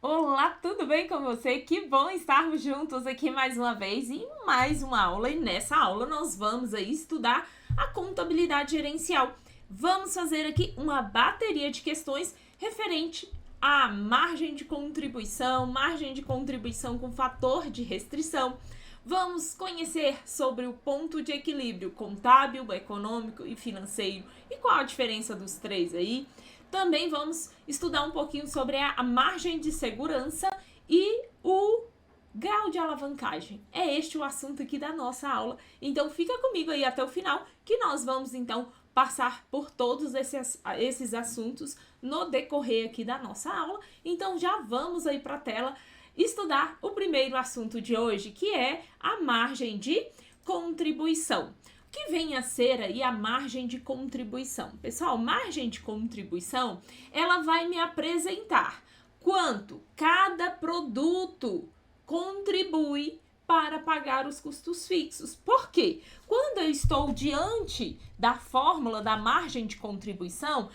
Olá, tudo bem com você? Que bom estarmos juntos aqui mais uma vez em mais uma aula. E nessa aula nós vamos aí estudar a contabilidade gerencial. Vamos fazer aqui uma bateria de questões referente à margem de contribuição com fator de restrição. Vamos conhecer sobre o ponto de equilíbrio contábil, econômico e financeiro e qual a diferença dos três aí. Também vamos estudar um pouquinho sobre a margem de segurança e o grau de alavancagem. É este o assunto aqui da nossa aula. Então fica comigo aí até o final que nós vamos então passar por todos esses assuntos no decorrer aqui da nossa aula. Então já vamos aí para a tela estudar o primeiro assunto de hoje, que é a margem de contribuição. O que vem a ser aí a margem de contribuição? Pessoal, margem de contribuição, ela vai me apresentar quanto cada produto contribui para pagar os custos fixos. Por quê? Quando eu estou diante da fórmula da margem de contribuição,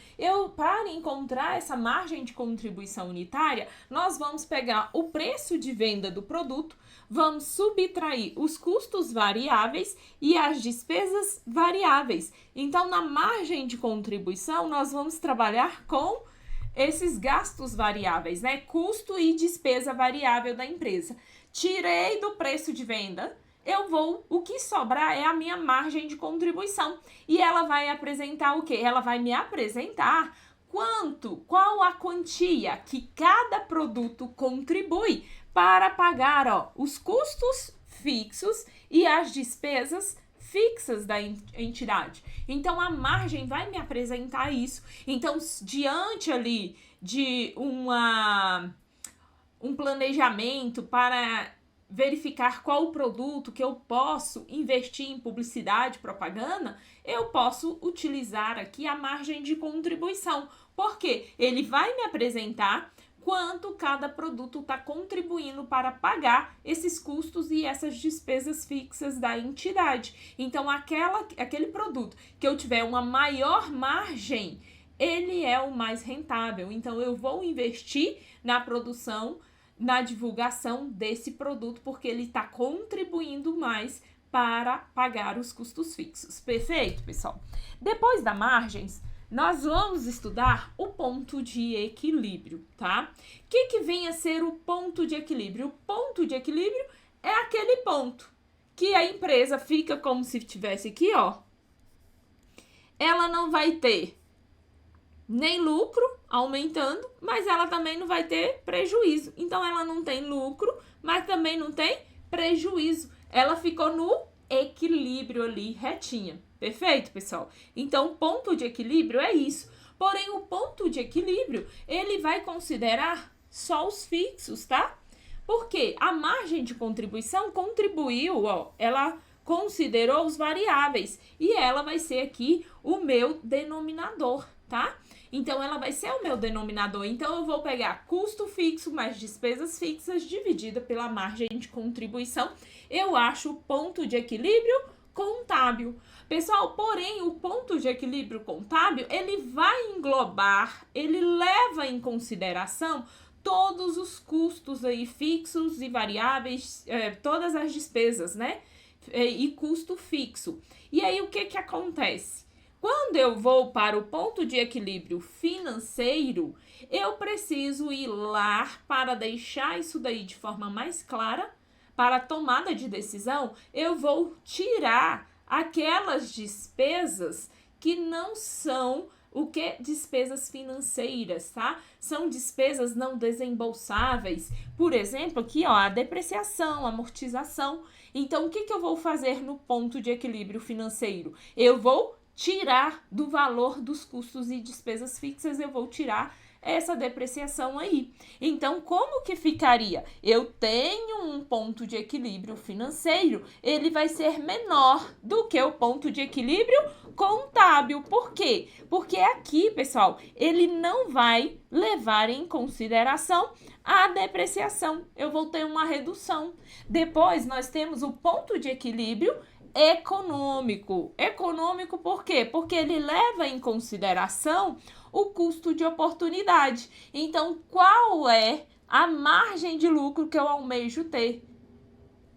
para encontrar essa margem de contribuição unitária, nós vamos pegar o preço de venda do produto, vamos subtrair os custos variáveis e as despesas variáveis. Então, na margem de contribuição, nós vamos trabalhar com esses gastos variáveis, né? Custo e despesa variável da empresa. Tirei do preço de venda, o que sobrar é a minha margem de contribuição. E ela vai apresentar o quê? Ela vai me apresentar qual a quantia que cada produto contribui para pagar, os custos fixos e as despesas fixas da entidade. Então, a margem vai me apresentar isso. Então, diante ali de um planejamento para verificar qual o produto que eu posso investir em publicidade, propaganda, eu posso utilizar aqui a margem de contribuição, porque ele vai me apresentar quanto cada produto está contribuindo para pagar esses custos e essas despesas fixas da entidade. Então, aquele produto que eu tiver uma maior margem, ele é o mais rentável. Então, eu vou investir na produção, na divulgação desse produto, porque ele está contribuindo mais para pagar os custos fixos. Perfeito, pessoal? Depois da margens, nós vamos estudar o ponto de equilíbrio, tá? O que vem a ser o ponto de equilíbrio? O ponto de equilíbrio é aquele ponto que a empresa fica como se estivesse aqui, Ela não vai ter nem lucro aumentando, mas ela também não vai ter prejuízo. Então, ela não tem lucro, mas também não tem prejuízo. Ela ficou no equilíbrio ali, retinha. Perfeito, pessoal? Então, o ponto de equilíbrio é isso. Porém, o ponto de equilíbrio, ele vai considerar só os fixos, tá? Porque a margem de contribuição contribuiu, ela considerou os variáveis. E ela vai ser aqui o meu denominador, tá? Então, ela vai ser o meu denominador. Então, eu vou pegar custo fixo mais despesas fixas dividida pela margem de contribuição. Eu acho o ponto de equilíbrio contábil. Pessoal, porém, o ponto de equilíbrio contábil, ele vai englobar, ele leva em consideração todos os custos aí fixos e variáveis, todas as despesas, né? E custo fixo. E aí, o que acontece? Quando eu vou para o ponto de equilíbrio financeiro, eu preciso ir lá para deixar isso daí de forma mais clara. Para a tomada de decisão, eu vou tirar aquelas despesas que não são despesas financeiras, tá? São despesas não desembolsáveis. Por exemplo, aqui, a depreciação, amortização. Então, o que eu vou fazer no ponto de equilíbrio financeiro? Eu vou tirar do valor dos custos e despesas fixas, eu vou tirar essa depreciação aí. Então, como que ficaria? Eu tenho um ponto de equilíbrio financeiro, ele vai ser menor do que o ponto de equilíbrio contábil. Por quê? Porque aqui, pessoal, ele não vai levar em consideração a depreciação. Eu vou ter uma redução. Depois, nós temos o ponto de equilíbrio econômico. Econômico por quê? Porque ele leva em consideração o custo de oportunidade. Então, qual é a margem de lucro que eu almejo ter.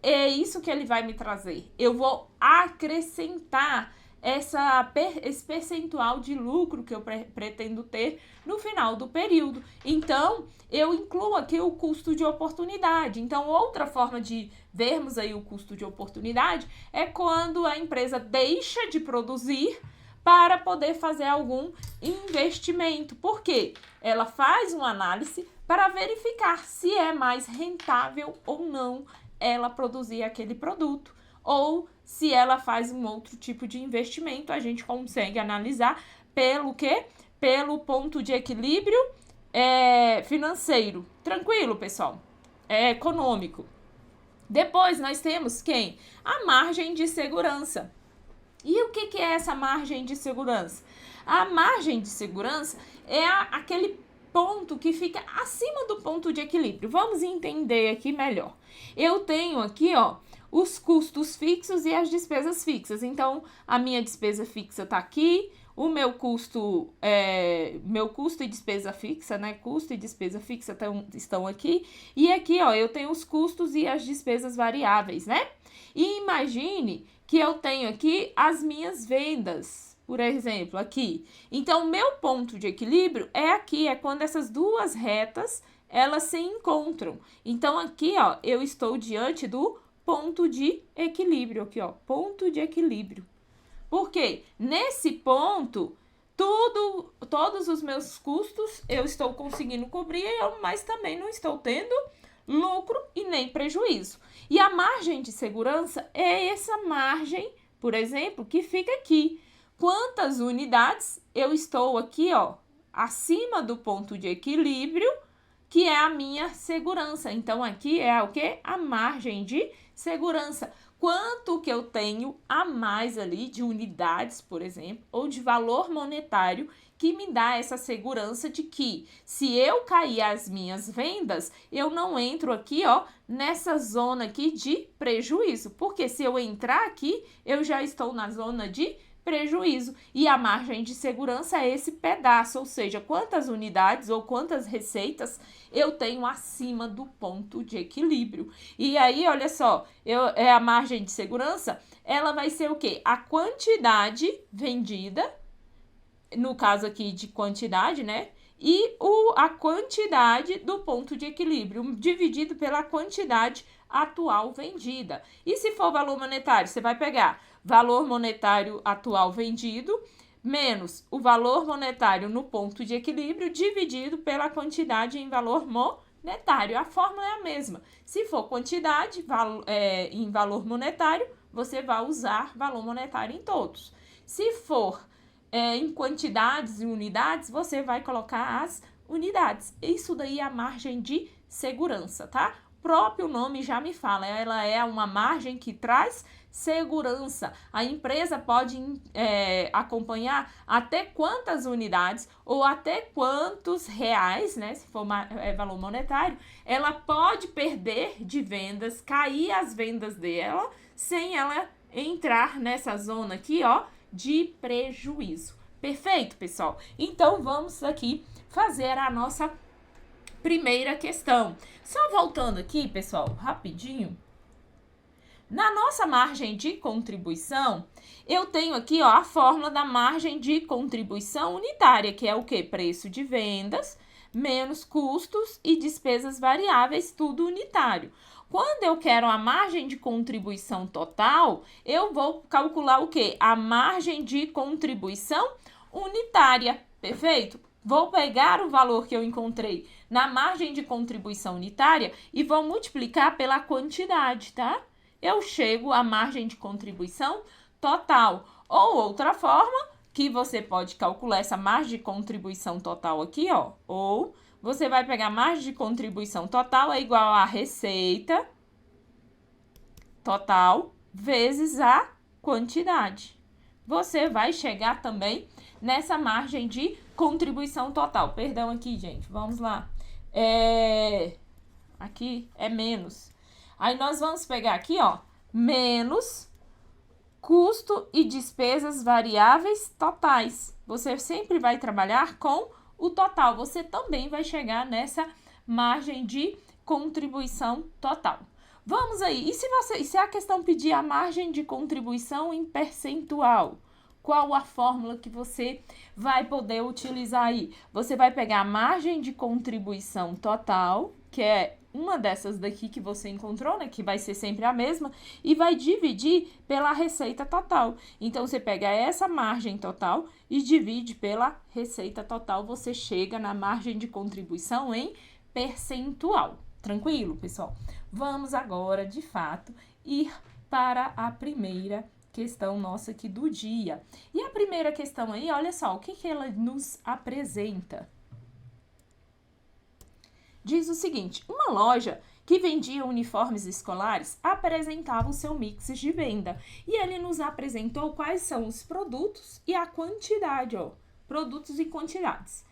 É isso que ele vai me trazer. Eu vou acrescentar esse percentual de lucro que eu pretendo ter no final do período. Então, eu incluo aqui o custo de oportunidade. Então, outra forma de vermos aí o custo de oportunidade é quando a empresa deixa de produzir para poder fazer algum investimento. Por quê? Ela faz uma análise para verificar se é mais rentável ou não ela produzir aquele produto, ou se ela faz um outro tipo de investimento, a gente consegue analisar pelo quê? Pelo ponto de equilíbrio financeiro. Tranquilo, pessoal? É econômico. Depois nós temos quem? A margem de segurança. E o que é essa margem de segurança? A margem de segurança é aquele ponto que fica acima do ponto de equilíbrio. Vamos entender aqui melhor. Eu tenho aqui, ó, os custos fixos e as despesas fixas. Então, a minha despesa fixa tá aqui, o meu custo e despesa fixa, né? Custo e despesa fixa estão aqui. E aqui, ó, eu tenho os custos e as despesas variáveis, né? E imagine que eu tenho aqui as minhas vendas, por exemplo, aqui. Então, meu ponto de equilíbrio é aqui, é quando essas duas retas, elas se encontram. Então, aqui, ó, eu estou diante do ponto de equilíbrio, aqui, ó, ponto de equilíbrio. Por quê? Nesse ponto, todos os meus custos eu estou conseguindo cobrir, mas também não estou tendo lucro e nem prejuízo. E a margem de segurança é essa margem, por exemplo, que fica aqui. Quantas unidades eu estou aqui, ó, acima do ponto de equilíbrio, que é a minha segurança. Então, aqui é o quê? A margem de segurança. Quanto que eu tenho a mais ali de unidades, por exemplo, ou de valor monetário que me dá essa segurança de que se eu cair as minhas vendas, eu não entro aqui, ó, nessa zona aqui de prejuízo. Porque se eu entrar aqui, eu já estou na zona de prejuízo. E a margem de segurança é esse pedaço, ou seja, quantas unidades ou quantas receitas eu tenho acima do ponto de equilíbrio. E aí, olha só, a margem de segurança, ela vai ser o quê? A quantidade vendida, no caso aqui de quantidade, né? E a quantidade do ponto de equilíbrio, dividido pela quantidade atual vendida. E se for valor monetário, você vai pegar valor monetário atual vendido menos o valor monetário no ponto de equilíbrio dividido pela quantidade em valor monetário. A fórmula é a mesma. Se for quantidade em valor monetário, você vai usar valor monetário em todos. Se for em quantidades e unidades, você vai colocar as unidades. Isso daí é a margem de segurança, tá? O próprio nome já me fala, ela é uma margem que traz segurança. A empresa pode acompanhar até quantas unidades ou até quantos reais, né, se for valor monetário, ela pode perder de vendas, cair as vendas dela, sem ela entrar nessa zona aqui, ó, de prejuízo. Perfeito, pessoal? Então, vamos aqui fazer a nossa primeira questão. Só voltando aqui, pessoal, rapidinho. Na nossa margem de contribuição, eu tenho aqui, ó, a fórmula da margem de contribuição unitária, que é o quê? Preço de vendas menos custos e despesas variáveis, tudo unitário. Quando eu quero a margem de contribuição total, eu vou calcular o quê? A margem de contribuição unitária, perfeito? Vou pegar o valor que eu encontrei na margem de contribuição unitária e vou multiplicar pela quantidade, tá? Eu chego à margem de contribuição total. Ou outra forma, que você pode calcular essa margem de contribuição total aqui, ó. Ou você vai pegar a margem de contribuição total é igual a receita total vezes a quantidade. Você vai chegar também nessa margem de contribuição total. Perdão aqui, gente. Vamos lá. Aqui é menos. Aí, nós vamos pegar aqui, ó, menos custo e despesas variáveis totais. Você sempre vai trabalhar com o total. Você também vai chegar nessa margem de contribuição total. Vamos aí, e se a questão pedir a margem de contribuição em percentual? Qual a fórmula que você vai poder utilizar aí? Você vai pegar a margem de contribuição total, que é uma dessas daqui que você encontrou, né, que vai ser sempre a mesma, e vai dividir pela receita total. Então, você pega essa margem total e divide pela receita total, você chega na margem de contribuição em percentual. Tranquilo, pessoal? Vamos agora, de fato, ir para a primeira questão nossa aqui do dia. E a primeira questão aí, olha só, o que ela nos apresenta? Diz o seguinte: uma loja que vendia uniformes escolares apresentava o seu mix de venda. E ele nos apresentou quais são os produtos e a quantidade, ó. Produtos e quantidades.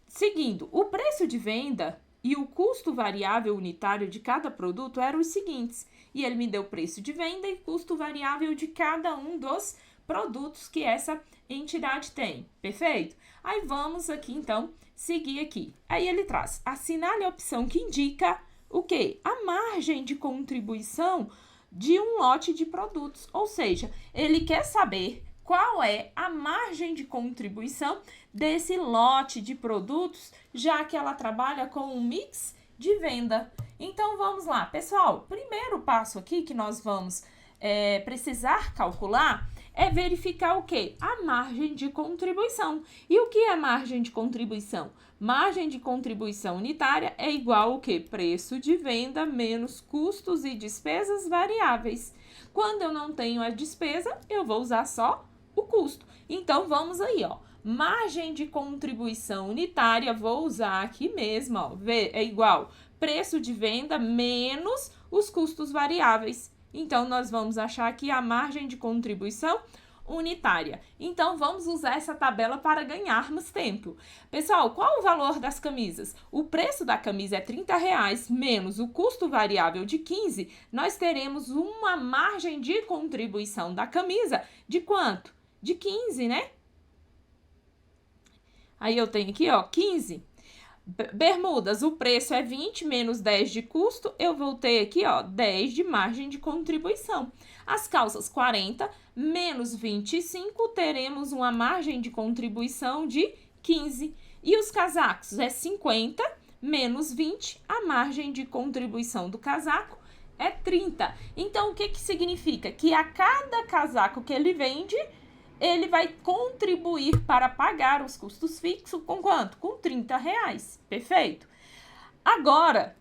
Seguindo, o preço de venda e o custo variável unitário de cada produto eram os seguintes. E ele me deu preço de venda e custo variável de cada um dos produtos que essa entidade tem. Perfeito? Aí vamos aqui, então, seguir aqui. Aí ele traz, assinale a opção que indica o quê? A margem de contribuição de um lote de produtos. Ou seja, ele quer saber qual é a margem de contribuição desse lote de produtos, já que ela trabalha com um mix de venda. Então, vamos lá. Pessoal, primeiro passo aqui que nós vamos precisar calcular é verificar o quê? A margem de contribuição. E o que é margem de contribuição? Margem de contribuição unitária é igual ao quê? Preço de venda menos custos e despesas variáveis. Quando eu não tenho a despesa, eu vou usar só o custo. Então, vamos aí, ó. Margem de contribuição unitária, vou usar aqui mesmo, ó. É igual preço de venda menos os custos variáveis. Então, nós vamos achar aqui a margem de contribuição unitária. Então, vamos usar essa tabela para ganharmos tempo. Pessoal, qual o valor das camisas? O preço da camisa é R$30 menos o custo variável de 15. Nós teremos uma margem de contribuição da camisa de quanto? De 15, né? Aí eu tenho aqui, ó, 15. Bermudas, o preço é 20 menos 10 de custo, eu vou ter aqui, ó, 10 de margem de contribuição. As calças, 40 menos 25, teremos uma margem de contribuição de 15. E os casacos, é 50 menos 20, a margem de contribuição do casaco é 30. Então, o que que significa? Que a cada casaco que ele vende, ele vai contribuir para pagar os custos fixos com quanto? Com R$30. Perfeito? Agora,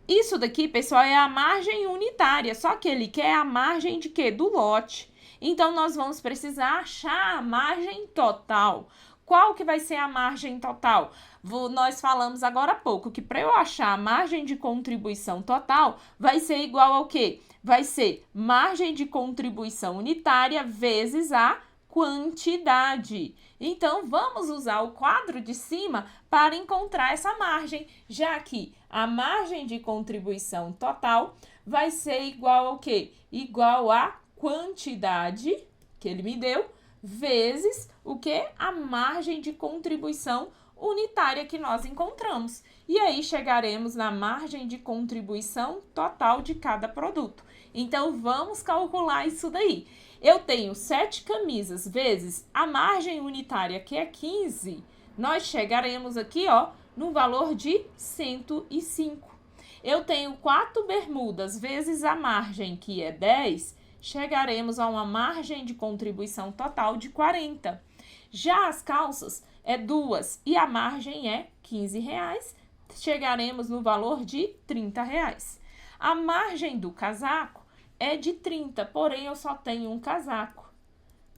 isso daqui, pessoal, é a margem unitária, só que ele quer a margem de quê? Do lote. Então, nós vamos precisar achar a margem total. Qual que vai ser a margem total? Nós falamos agora há pouco que para eu achar a margem de contribuição total, vai ser igual ao quê? Vai ser margem de contribuição unitária vezes a quantidade. Então, vamos usar o quadro de cima para encontrar essa margem, já que a margem de contribuição total vai ser igual ao quê? Igual a quantidade que ele me deu, vezes o que? A margem de contribuição unitária que nós encontramos. E aí, chegaremos na margem de contribuição total de cada produto. Então, vamos calcular isso daí. Eu tenho 7 camisas vezes a margem unitária, que é 15, nós chegaremos aqui, ó, no valor de 105. Eu tenho 4 bermudas vezes a margem, que é 10, chegaremos a uma margem de contribuição total de 40. Já as calças é 2 e a margem é R$15, chegaremos no valor de R$30. A margem do casaco é de 30, porém eu só tenho um casaco.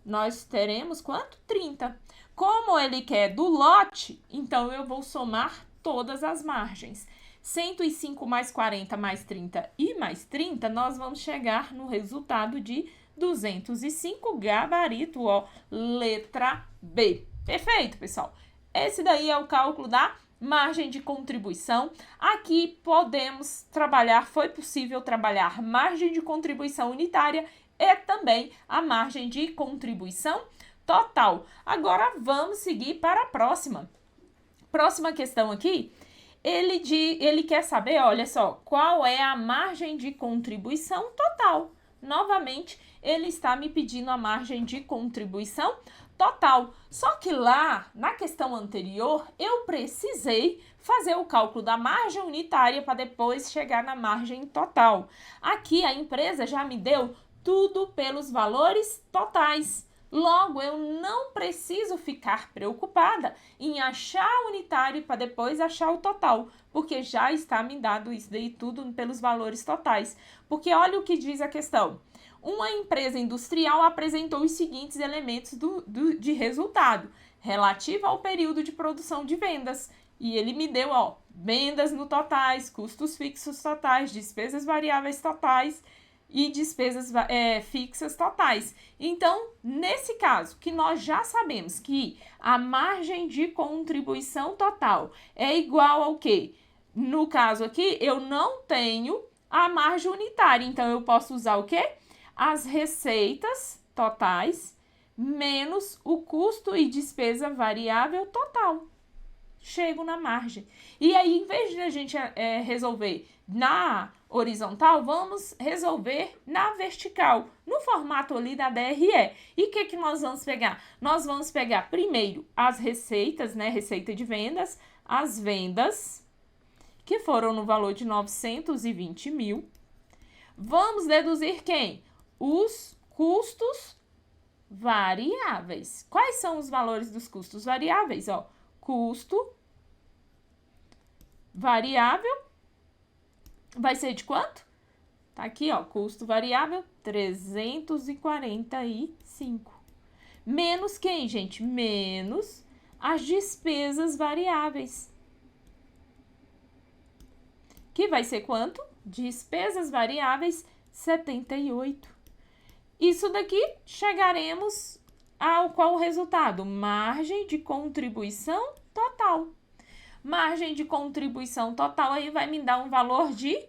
Nós teremos quanto? 30. Como ele quer do lote, então eu vou somar todas as margens. 105 mais 40 mais 30 e mais 30, nós vamos chegar no resultado de 205, gabarito, ó, letra B. Perfeito, pessoal? Esse daí é o cálculo da margem de contribuição. Aqui podemos trabalhar, foi possível trabalhar margem de contribuição unitária e também a margem de contribuição total. Agora vamos seguir para a próxima. Próxima questão aqui, Ele quer saber, olha só, qual é a margem de contribuição total. Novamente, ele está me pedindo a margem de contribuição total. Só que lá, na questão anterior, eu precisei fazer o cálculo da margem unitária para depois chegar na margem total. Aqui, a empresa já me deu tudo pelos valores totais. Logo, eu não preciso ficar preocupada em achar o unitário para depois achar o total, porque já está me dado isso daí tudo pelos valores totais. Porque olha o que diz a questão. Uma empresa industrial apresentou os seguintes elementos de resultado, relativo ao período de produção de vendas. E ele me deu, ó, vendas no totais, custos fixos totais, despesas variáveis totais e despesas fixas totais. Então, nesse caso, que nós já sabemos que a margem de contribuição total é igual ao quê? No caso aqui, eu não tenho a margem unitária, então eu posso usar o quê? As receitas totais menos o custo e despesa variável total. Chego na margem. E aí, em vez de a gente resolver na horizontal, vamos resolver na vertical, no formato ali da DRE. E o que nós vamos pegar? Nós vamos pegar primeiro as receitas, né? Receita de vendas, as vendas, que foram no valor de 920 mil. Vamos deduzir quem? Os custos variáveis. Quais são os valores dos custos variáveis? Ó, custo variável vai ser de quanto? Tá aqui, ó, custo variável 345. Menos quem, gente? Menos as despesas variáveis. Que vai ser quanto? Despesas variáveis 78. Isso daqui chegaremos ao qual resultado? Margem de contribuição total. Margem de contribuição total aí vai me dar um valor de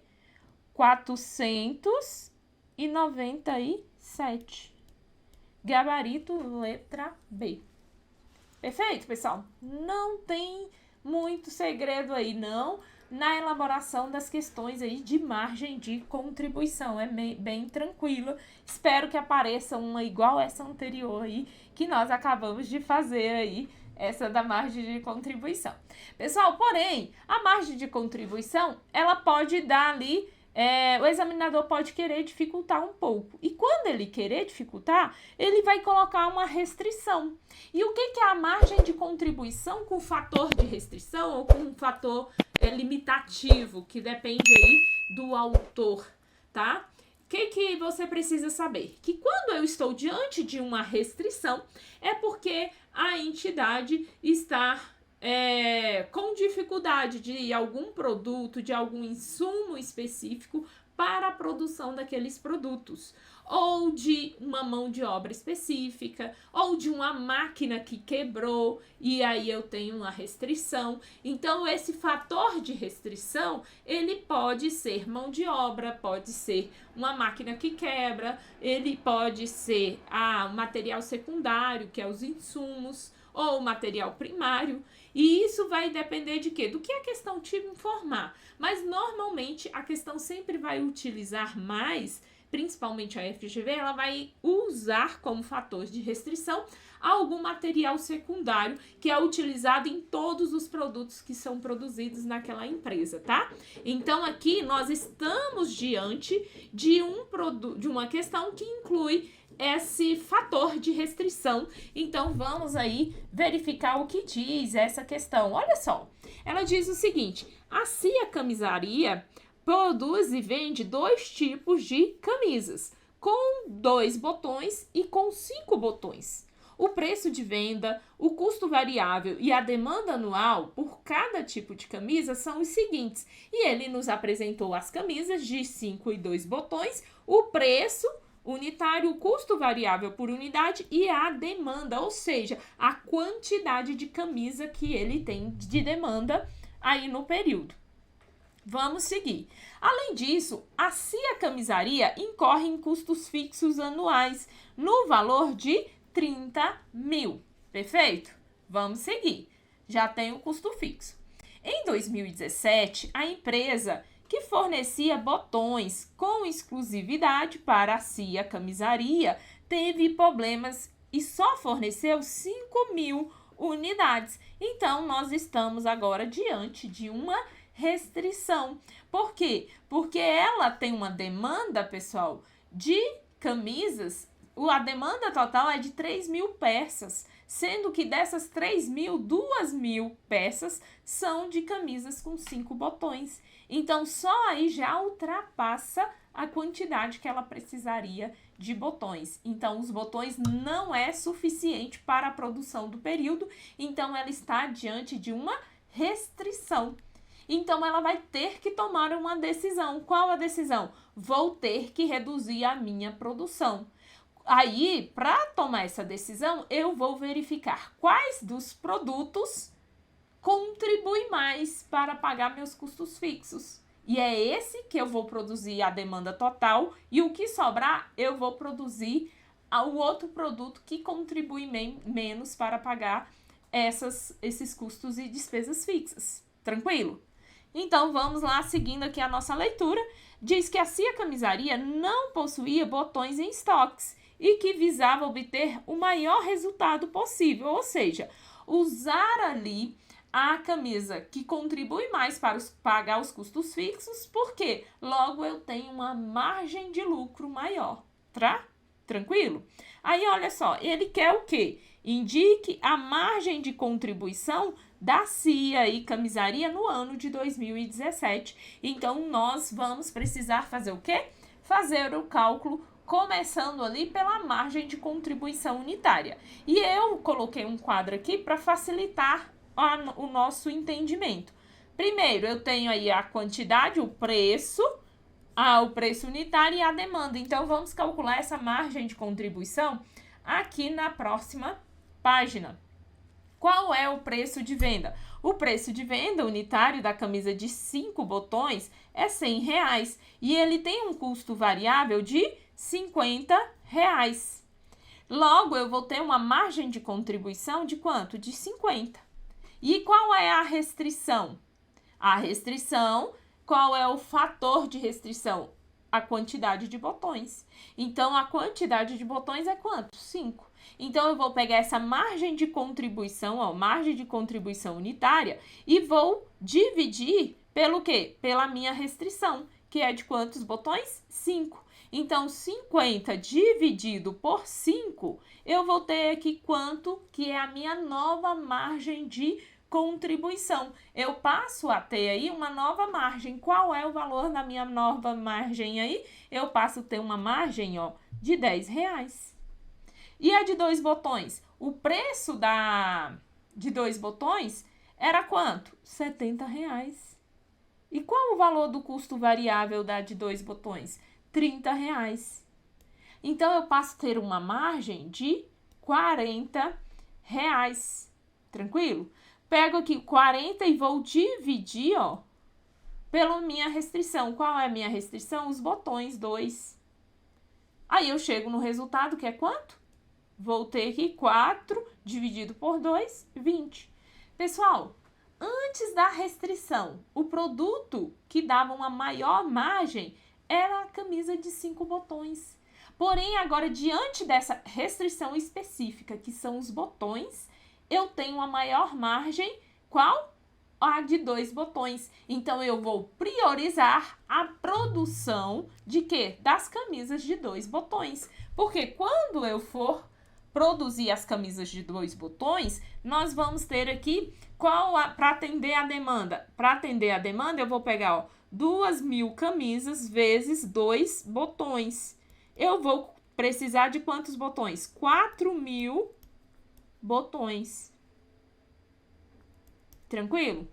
497. Gabarito letra B. Perfeito, pessoal? Não tem muito segredo aí, não, na elaboração das questões aí de margem de contribuição. É bem tranquilo. Espero que apareça uma igual essa anterior aí, que nós acabamos de fazer aí, essa da margem de contribuição. Pessoal, porém, a margem de contribuição, ela pode dar ali, o examinador pode querer dificultar um pouco. E quando ele querer dificultar, ele vai colocar uma restrição. E o que é a margem de contribuição com fator de restrição ou com um fator limitativo, que depende aí do autor, tá? O que você precisa saber? Que quando eu estou diante de uma restrição, é porque a entidade está com dificuldade de algum produto, de algum insumo específico para a produção daqueles produtos, ou de uma mão de obra específica, ou de uma máquina que quebrou, e aí eu tenho uma restrição. Então, esse fator de restrição, ele pode ser mão de obra, pode ser uma máquina que quebra, ele pode ser material secundário, que é os insumos, ou material primário, e isso vai depender de quê? Do que a questão te informar. Mas, normalmente, a questão sempre vai utilizar mais, principalmente a FGV, ela vai usar como fator de restrição algum material secundário que é utilizado em todos os produtos que são produzidos naquela empresa, tá? Então, aqui nós estamos diante de uma questão que inclui esse fator de restrição. Então, vamos aí verificar o que diz essa questão. Olha só, ela diz o seguinte: a CIA Camisaria produz e vende 2 tipos de camisas, com 2 botões e com 5 botões. O preço de venda, o custo variável e a demanda anual por cada tipo de camisa são os seguintes. E ele nos apresentou as camisas de 5 e 2 botões, o preço unitário, o custo variável por unidade e a demanda, ou seja, a quantidade de camisa que ele tem de demanda aí no período. Vamos seguir. Além disso, a CIA Camisaria incorre em custos fixos anuais no valor de 30 mil. Perfeito? Vamos seguir. Já tem o custo fixo. Em 2017, a empresa que fornecia botões com exclusividade para a CIA Camisaria teve problemas e só forneceu 5.000 unidades. Então, nós estamos agora diante de uma restrição. Por quê? Porque ela tem uma demanda, pessoal, de camisas. A demanda total é de 3.000 peças, sendo que dessas 3.000, 2.000 peças são de camisas com 5 botões. Então, só aí já ultrapassa a quantidade que ela precisaria de botões. Então, os botões não é suficiente para a produção do período, então ela está diante de uma restrição. Então, ela vai ter que tomar uma decisão. Qual a decisão? Vou ter que reduzir a minha produção. Aí, para tomar essa decisão, eu vou verificar quais dos produtos contribuem mais para pagar meus custos fixos. E é esse que eu vou produzir a demanda total e o que sobrar eu vou produzir o outro produto que contribui menos para pagar esses custos e despesas fixas. Tranquilo? Então, vamos lá, seguindo aqui a nossa leitura. Diz que a CIA Camisaria não possuía botões em estoques e que visava obter o maior resultado possível, ou seja, usar ali a camisa que contribui mais para pagar os custos fixos, porque logo eu tenho uma margem de lucro maior, tá? Tranquilo? Aí, olha só, ele quer o quê? Indique a margem de contribuição da CIA e Camisaria no ano de 2017. Então, nós vamos precisar fazer o quê? Fazer o cálculo começando ali pela margem de contribuição unitária. E eu coloquei um quadro aqui para facilitar o nosso entendimento. Primeiro, eu tenho aí a quantidade, o preço unitário e a demanda. Então, vamos calcular essa margem de contribuição aqui na próxima página. Qual é o preço de venda? O preço de venda unitário da camisa de 5 botões é R$100 e ele tem um custo variável de R$50. Logo, eu vou ter uma margem de contribuição de quanto? De 50. E qual é a restrição? A restrição, qual é o fator de restrição? A quantidade de botões. Então, a quantidade de botões é quanto? 5. Então, eu vou pegar essa margem de contribuição, margem de contribuição unitária, e vou dividir pelo quê? Pela minha restrição, que é de quantos botões? 5. Então, 50 dividido por 5, eu vou ter aqui quanto que é a minha nova margem de contribuição. Eu passo a ter aí uma nova margem. Qual é o valor da minha nova margem aí? Eu passo a ter uma margem, de R$10. E a de 2 botões? O preço de 2 botões era quanto? R$70. E qual o valor do custo variável da de 2 botões? R$30. Então, eu passo a ter uma margem de R$40. Tranquilo? Pego aqui 40 e vou dividir, pela minha restrição. Qual é a minha restrição? Os botões 2. Aí, eu chego no resultado, que é quanto? Vou ter aqui 4 dividido por 2, 20. Pessoal, antes da restrição, o produto que dava uma maior margem era a camisa de 5 botões. Porém, agora, diante dessa restrição específica, que são os botões, eu tenho uma maior margem, qual? A de 2 botões. Então, eu vou priorizar a produção de quê? Das camisas de 2 botões. Porque quando eu for produzir as camisas de 2 botões, nós vamos ter aqui para atender a demanda. Para atender a demanda, eu vou pegar 2.000 camisas vezes 2 botões. Eu vou precisar de quantos botões? 4.000 botões. Tranquilo?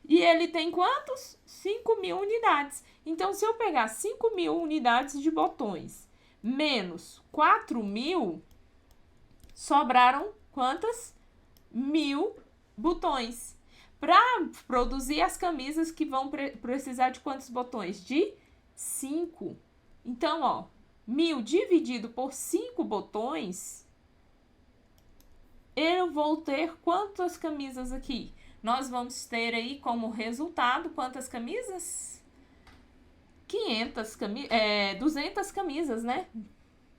E ele tem quantos? 5.000 unidades. Então, se eu pegar 5.000 unidades de botões menos 4.000, sobraram quantas? 1.000 botões. Para produzir as camisas que vão precisar de quantos botões? De 5. Então, 1.000 dividido por 5 botões, eu vou ter quantas camisas aqui? nós vamos ter aí como resultado quantas camisas? 200 camisas, né?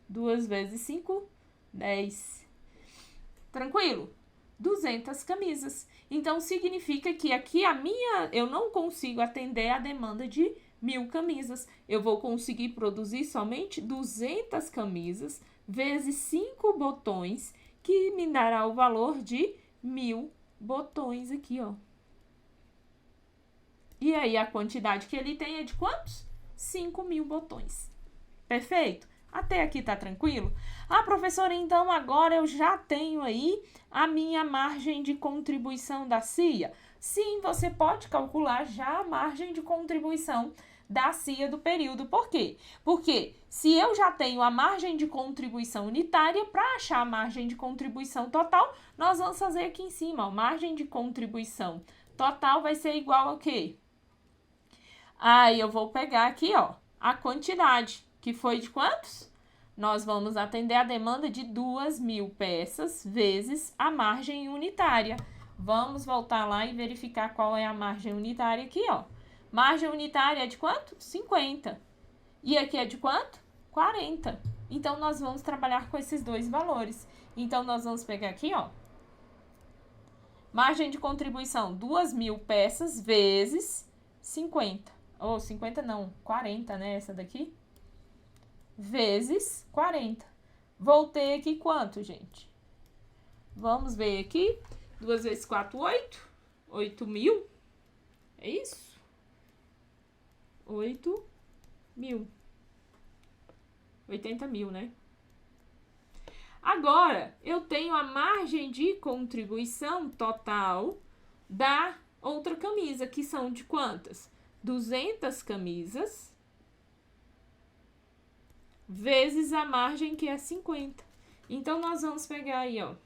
2 vezes 5, 10. Tranquilo? 200 camisas. Então, significa que aqui eu não consigo atender a demanda de 1.000 camisas. Eu vou conseguir produzir somente 200 camisas vezes 5 botões, que me dará o valor de 1.000 botões aqui, ó. E aí, a quantidade que ele tem é de quantos? 5.000 botões. Perfeito? Até aqui tá tranquilo? Ah, professora, então agora eu já tenho aí a minha margem de contribuição da CIA? Sim, você pode calcular já a margem de contribuição da CIA do período. Por quê? Porque se eu já tenho a margem de contribuição unitária, para achar a margem de contribuição total, nós vamos fazer aqui em cima, ó, margem de contribuição total vai ser igual a quê? Aí eu vou pegar aqui, ó, a quantidade, que foi de quantos? Nós vamos atender a demanda de 2.000 peças vezes a margem unitária. Vamos voltar lá e verificar qual é a margem unitária aqui, ó. Margem unitária é de quanto? 50. E aqui é de quanto? 40. Então, nós vamos trabalhar com esses dois valores. Então, nós vamos pegar aqui, ó. Margem de contribuição, 2.000 peças vezes 50. Ou 50 não, 40, né? Essa daqui. Vezes 40. Voltei aqui quanto, gente? Vamos ver aqui. 2 vezes 4, 8. 8.000. É isso? 8.000. 80.000, né? Agora, eu tenho a margem de contribuição total da outra camisa, que são de quantas? 200 camisas vezes a margem, que é 50. Então, nós vamos pegar aí, ó.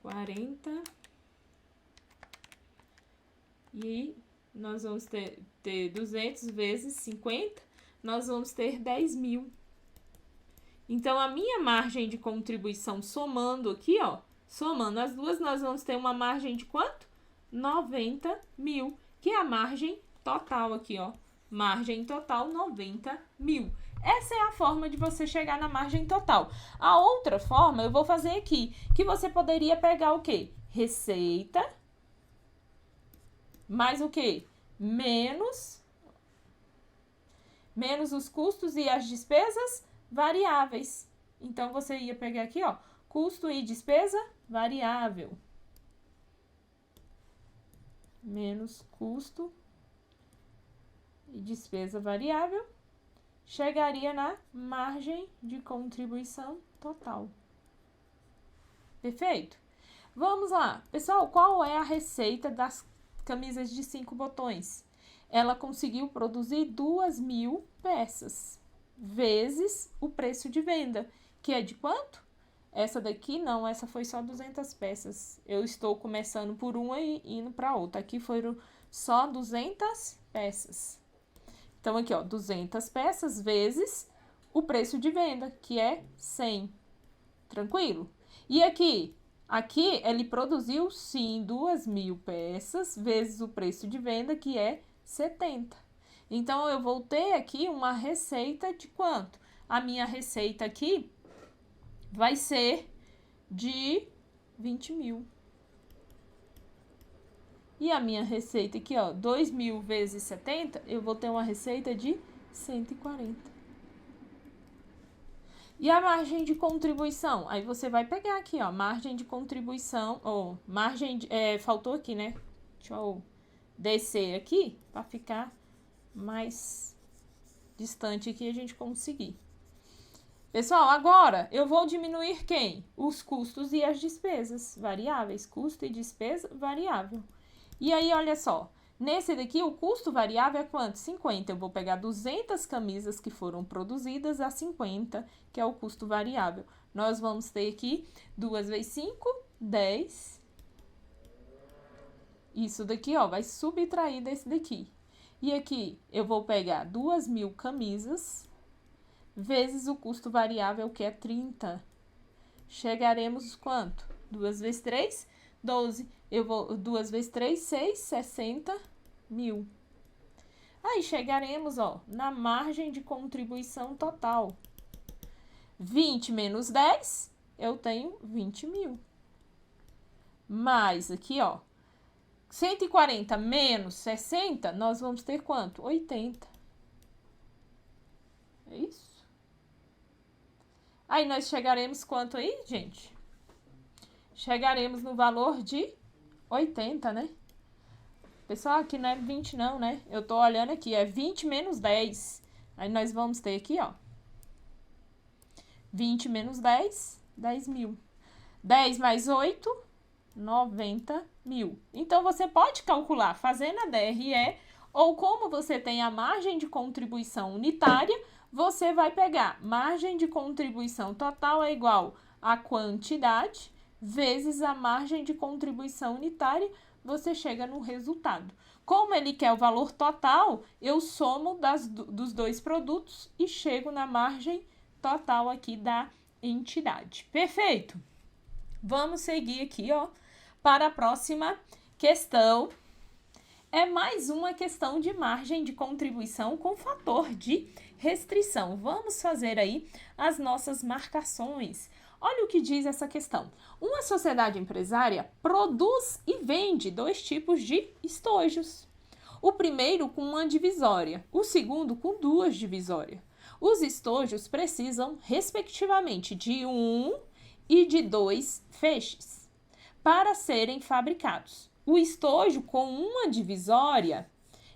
40. E nós vamos ter 200 vezes 50, nós vamos ter 10.000. Então, a minha margem de contribuição, somando aqui, ó, somando as duas, nós vamos ter uma margem de quanto? 90.000, que é a margem total aqui, ó. Margem total, 90.000. Essa é a forma de você chegar na margem total. A outra forma, eu vou fazer aqui, que você poderia pegar o quê? Receita, mais o quê? Menos os custos e as despesas variáveis. Então, você ia pegar aqui, ó, custo e despesa variável. Menos custo e despesa variável, chegaria na margem de contribuição total. Perfeito? Vamos lá. Pessoal, qual é a receita das camisas de 5 botões? Ela conseguiu produzir 2.000 peças, vezes o preço de venda, que é de quanto? Essa daqui não, essa foi só 200 peças. Eu estou começando por uma e indo para outra. Aqui foram só 200 peças. Então, aqui, ó, 200 peças vezes o preço de venda, que é 100. Tranquilo? E aqui ele produziu, sim, 2.000 peças vezes o preço de venda, que é 70. Então, eu vou ter aqui uma receita de quanto? A minha receita aqui vai ser de 20.000. E a minha receita aqui, ó, 2.000 vezes 70, eu vou ter uma receita de 140. E a margem de contribuição? Aí você vai pegar aqui, ó, margem de contribuição, ou margem de, faltou aqui, né? Deixa eu descer aqui, para ficar mais distante aqui a gente conseguir. Pessoal, agora eu vou diminuir quem? Os custos e as despesas variáveis, custo e despesa variável. E aí, olha só, nesse daqui o custo variável é quanto? 50. Eu vou pegar 200 camisas que foram produzidas a 50, que é o custo variável. Nós vamos ter aqui 2 vezes 5, 10. Isso daqui, ó, vai subtrair desse daqui. E aqui eu vou pegar 2.000 camisas vezes o custo variável, que é 30. chegaremos quanto? 2 vezes 3, 12. 2 vezes 3, 6, 60 mil. Aí chegaremos, ó, na margem de contribuição total. 20 menos 10, eu tenho 20 mil. Mais aqui, ó, 140 menos 60, nós vamos ter quanto? 80. É isso? Aí nós chegaremos quanto aí, gente? Chegaremos no valor de 80, né? Pessoal, aqui não é 20 não, né? Eu tô olhando aqui, é 20 menos 10. Aí nós vamos ter aqui, ó, 20 menos 10, 10 mil. 10 mais 8, 90 mil. Então, você pode calcular fazendo a DRE, ou como você tem a margem de contribuição unitária, você vai pegar margem de contribuição total é igual a quantidade vezes a margem de contribuição unitária, você chega no resultado. Como ele quer o valor total, eu somo dos dois produtos e chego na margem total aqui da entidade. Perfeito? Vamos seguir aqui, ó, para a próxima questão. É mais uma questão de margem de contribuição com fator de restrição. Vamos fazer aí as nossas marcações. Olha o que diz essa questão. Uma sociedade empresária produz e vende 2 tipos de estojos. O primeiro com uma divisória, o segundo com 2 divisórias. Os estojos precisam, respectivamente, de 1 e de 2 feixes para serem fabricados. O estojo com uma divisória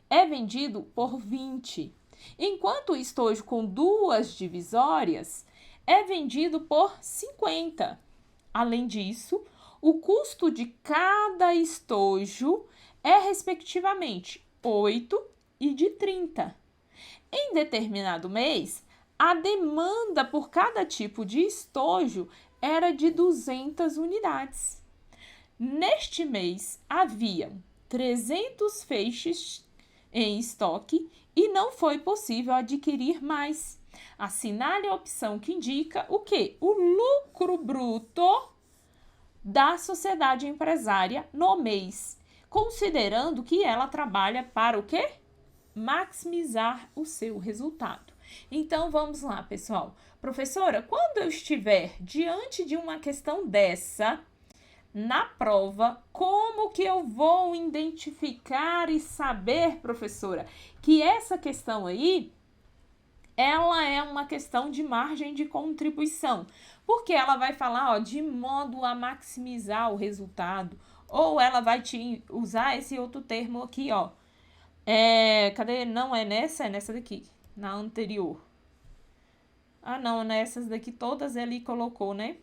é vendido por 20, enquanto o estojo com 2 divisórias é vendido por 50. Além disso, o custo de cada estojo é, respectivamente, 8 e de 30. Em determinado mês, a demanda por cada tipo de estojo era de 200 unidades. Neste mês, havia 300 feixes em estoque e não foi possível adquirir mais. Assinale a opção que indica o quê? O lucro bruto da sociedade empresária no mês, considerando que ela trabalha para o quê? Maximizar o seu resultado. Então, vamos lá, pessoal. Professora, quando eu estiver diante de uma questão dessa, na prova, como que eu vou identificar e saber, professora, que essa questão aí, ela é uma questão de margem de contribuição? Porque ela vai falar, ó, de modo a maximizar o resultado, ou ela vai te usar esse outro termo aqui, ó. Cadê? Não é nessa, é nessa daqui, na anterior. Ah, não, nessas daqui todas ele colocou, né?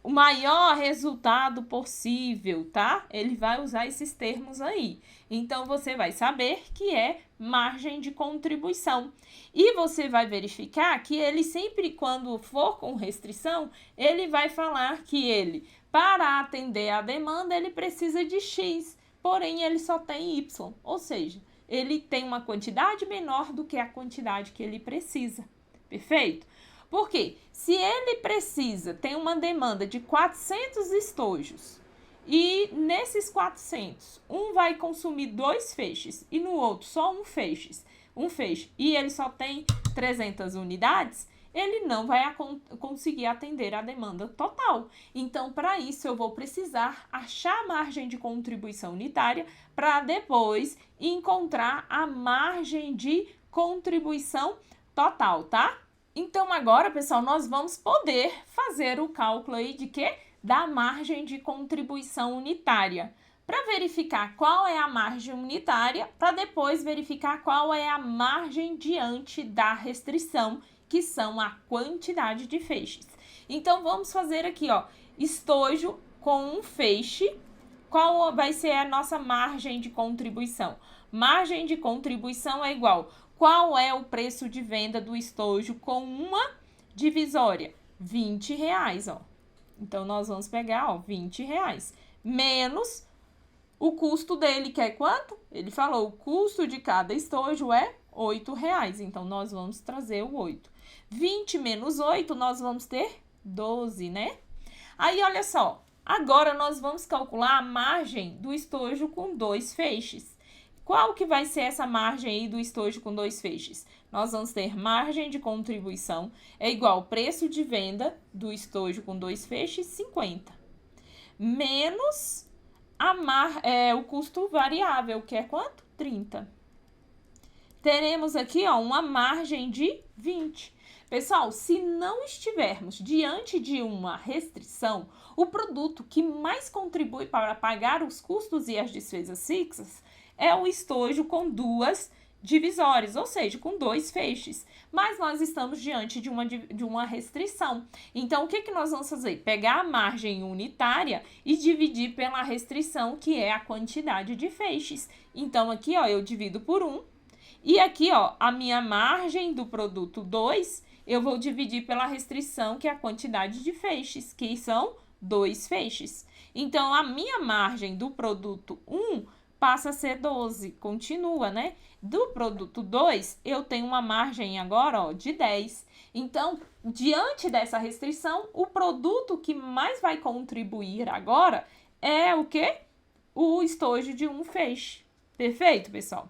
O maior resultado possível, tá? Ele vai usar esses termos aí. Então, você vai saber que é margem de contribuição. E você vai verificar que ele sempre, quando for com restrição, ele vai falar que ele, para atender a demanda, ele precisa de X, porém, ele só tem Y. Ou seja, ele tem uma quantidade menor do que a quantidade que ele precisa. Perfeito? Porque se ele precisa, tem uma demanda de 400 estojos e nesses 400, um vai consumir 2 feixes e no outro só um feixe e ele só tem 300 unidades, ele não vai conseguir atender a demanda total. Então, para isso, eu vou precisar achar a margem de contribuição unitária para depois encontrar a margem de contribuição total, tá? Então, agora, pessoal, nós vamos poder fazer o cálculo aí de quê? Da margem de contribuição unitária. Para verificar qual é a margem unitária, para depois verificar qual é a margem diante da restrição, que são a quantidade de feixes. Então, vamos fazer aqui, ó, estojo com um feixe. Qual vai ser a nossa margem de contribuição? Margem de contribuição é igual. Qual é o preço de venda do estojo com uma divisória? R$20, ó. Então, nós vamos pegar, ó, R$20, menos o custo dele, que é quanto? Ele falou, o custo de cada estojo é R$8. Então, nós vamos trazer o 8. 20 menos 8, nós vamos ter 12, né? Aí, olha só, agora nós vamos calcular a margem do estojo com 2 feixes. Qual que vai ser essa margem aí do estojo com 2 feixes? Nós vamos ter margem de contribuição é igual preço de venda do estojo com 2 feixes, 50. Menos o custo variável, que é quanto? 30. Teremos aqui, ó, uma margem de 20. Pessoal, se não estivermos diante de uma restrição, o produto que mais contribui para pagar os custos e as despesas fixas é o estojo com 2 divisórias, ou seja, com 2 feixes. Mas nós estamos diante de uma restrição. Então, o que nós vamos fazer? Pegar a margem unitária e dividir pela restrição, que é a quantidade de feixes. Então, aqui, ó, eu divido por 1. E aqui, ó, a minha margem do produto 2, eu vou dividir pela restrição, que é a quantidade de feixes, que são 2 feixes. Então, a minha margem do produto 1 passa a ser 12, continua, né? Do produto 2, eu tenho uma margem agora, ó, de 10. Então, diante dessa restrição, o produto que mais vai contribuir agora é o quê? O estojo de 1 feixe. Perfeito, pessoal?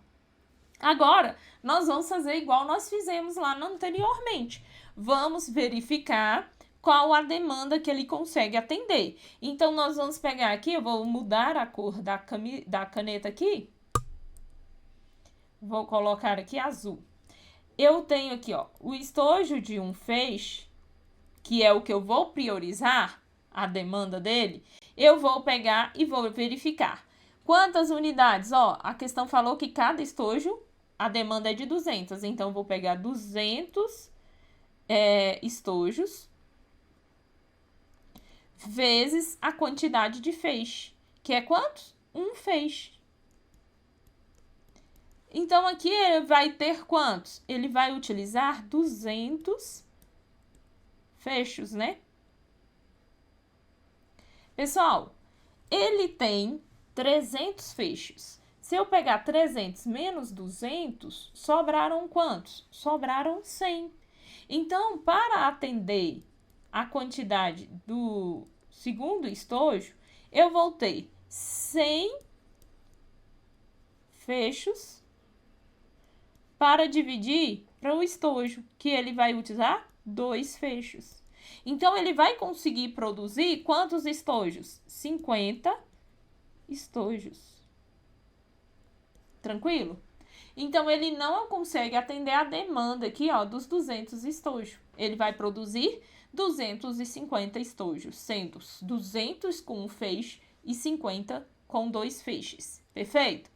Agora, nós vamos fazer igual nós fizemos lá anteriormente. Vamos verificar qual a demanda que ele consegue atender. Então, nós vamos pegar aqui, eu vou mudar a cor da caneta aqui. Vou colocar aqui azul. Eu tenho aqui, ó, o estojo de 1 feixe, que é o que eu vou priorizar, a demanda dele. Eu vou pegar e vou verificar. Quantas unidades? Ó, a questão falou que cada estojo, a demanda é de 200. Então, eu vou pegar 200 estojos vezes a quantidade de feixe, que é quantos? 1 feixe. Então, aqui ele vai ter quantos? Ele vai utilizar 200 fechos, né? Pessoal, ele tem 300 fechos. Se eu pegar 300 menos 200, sobraram quantos? Sobraram 100. Então, para atender a quantidade do segundo estojo, eu vou ter 100 fechos para dividir para o estojo, que ele vai utilizar 2 fechos. Então, ele vai conseguir produzir quantos estojos? 50 estojos. Tranquilo? Então, ele não consegue atender a demanda aqui, ó, dos 200 estojos. Ele vai produzir 250 estojos, sendo 200 com 1 feixe e 50 com 2 feixes. Perfeito?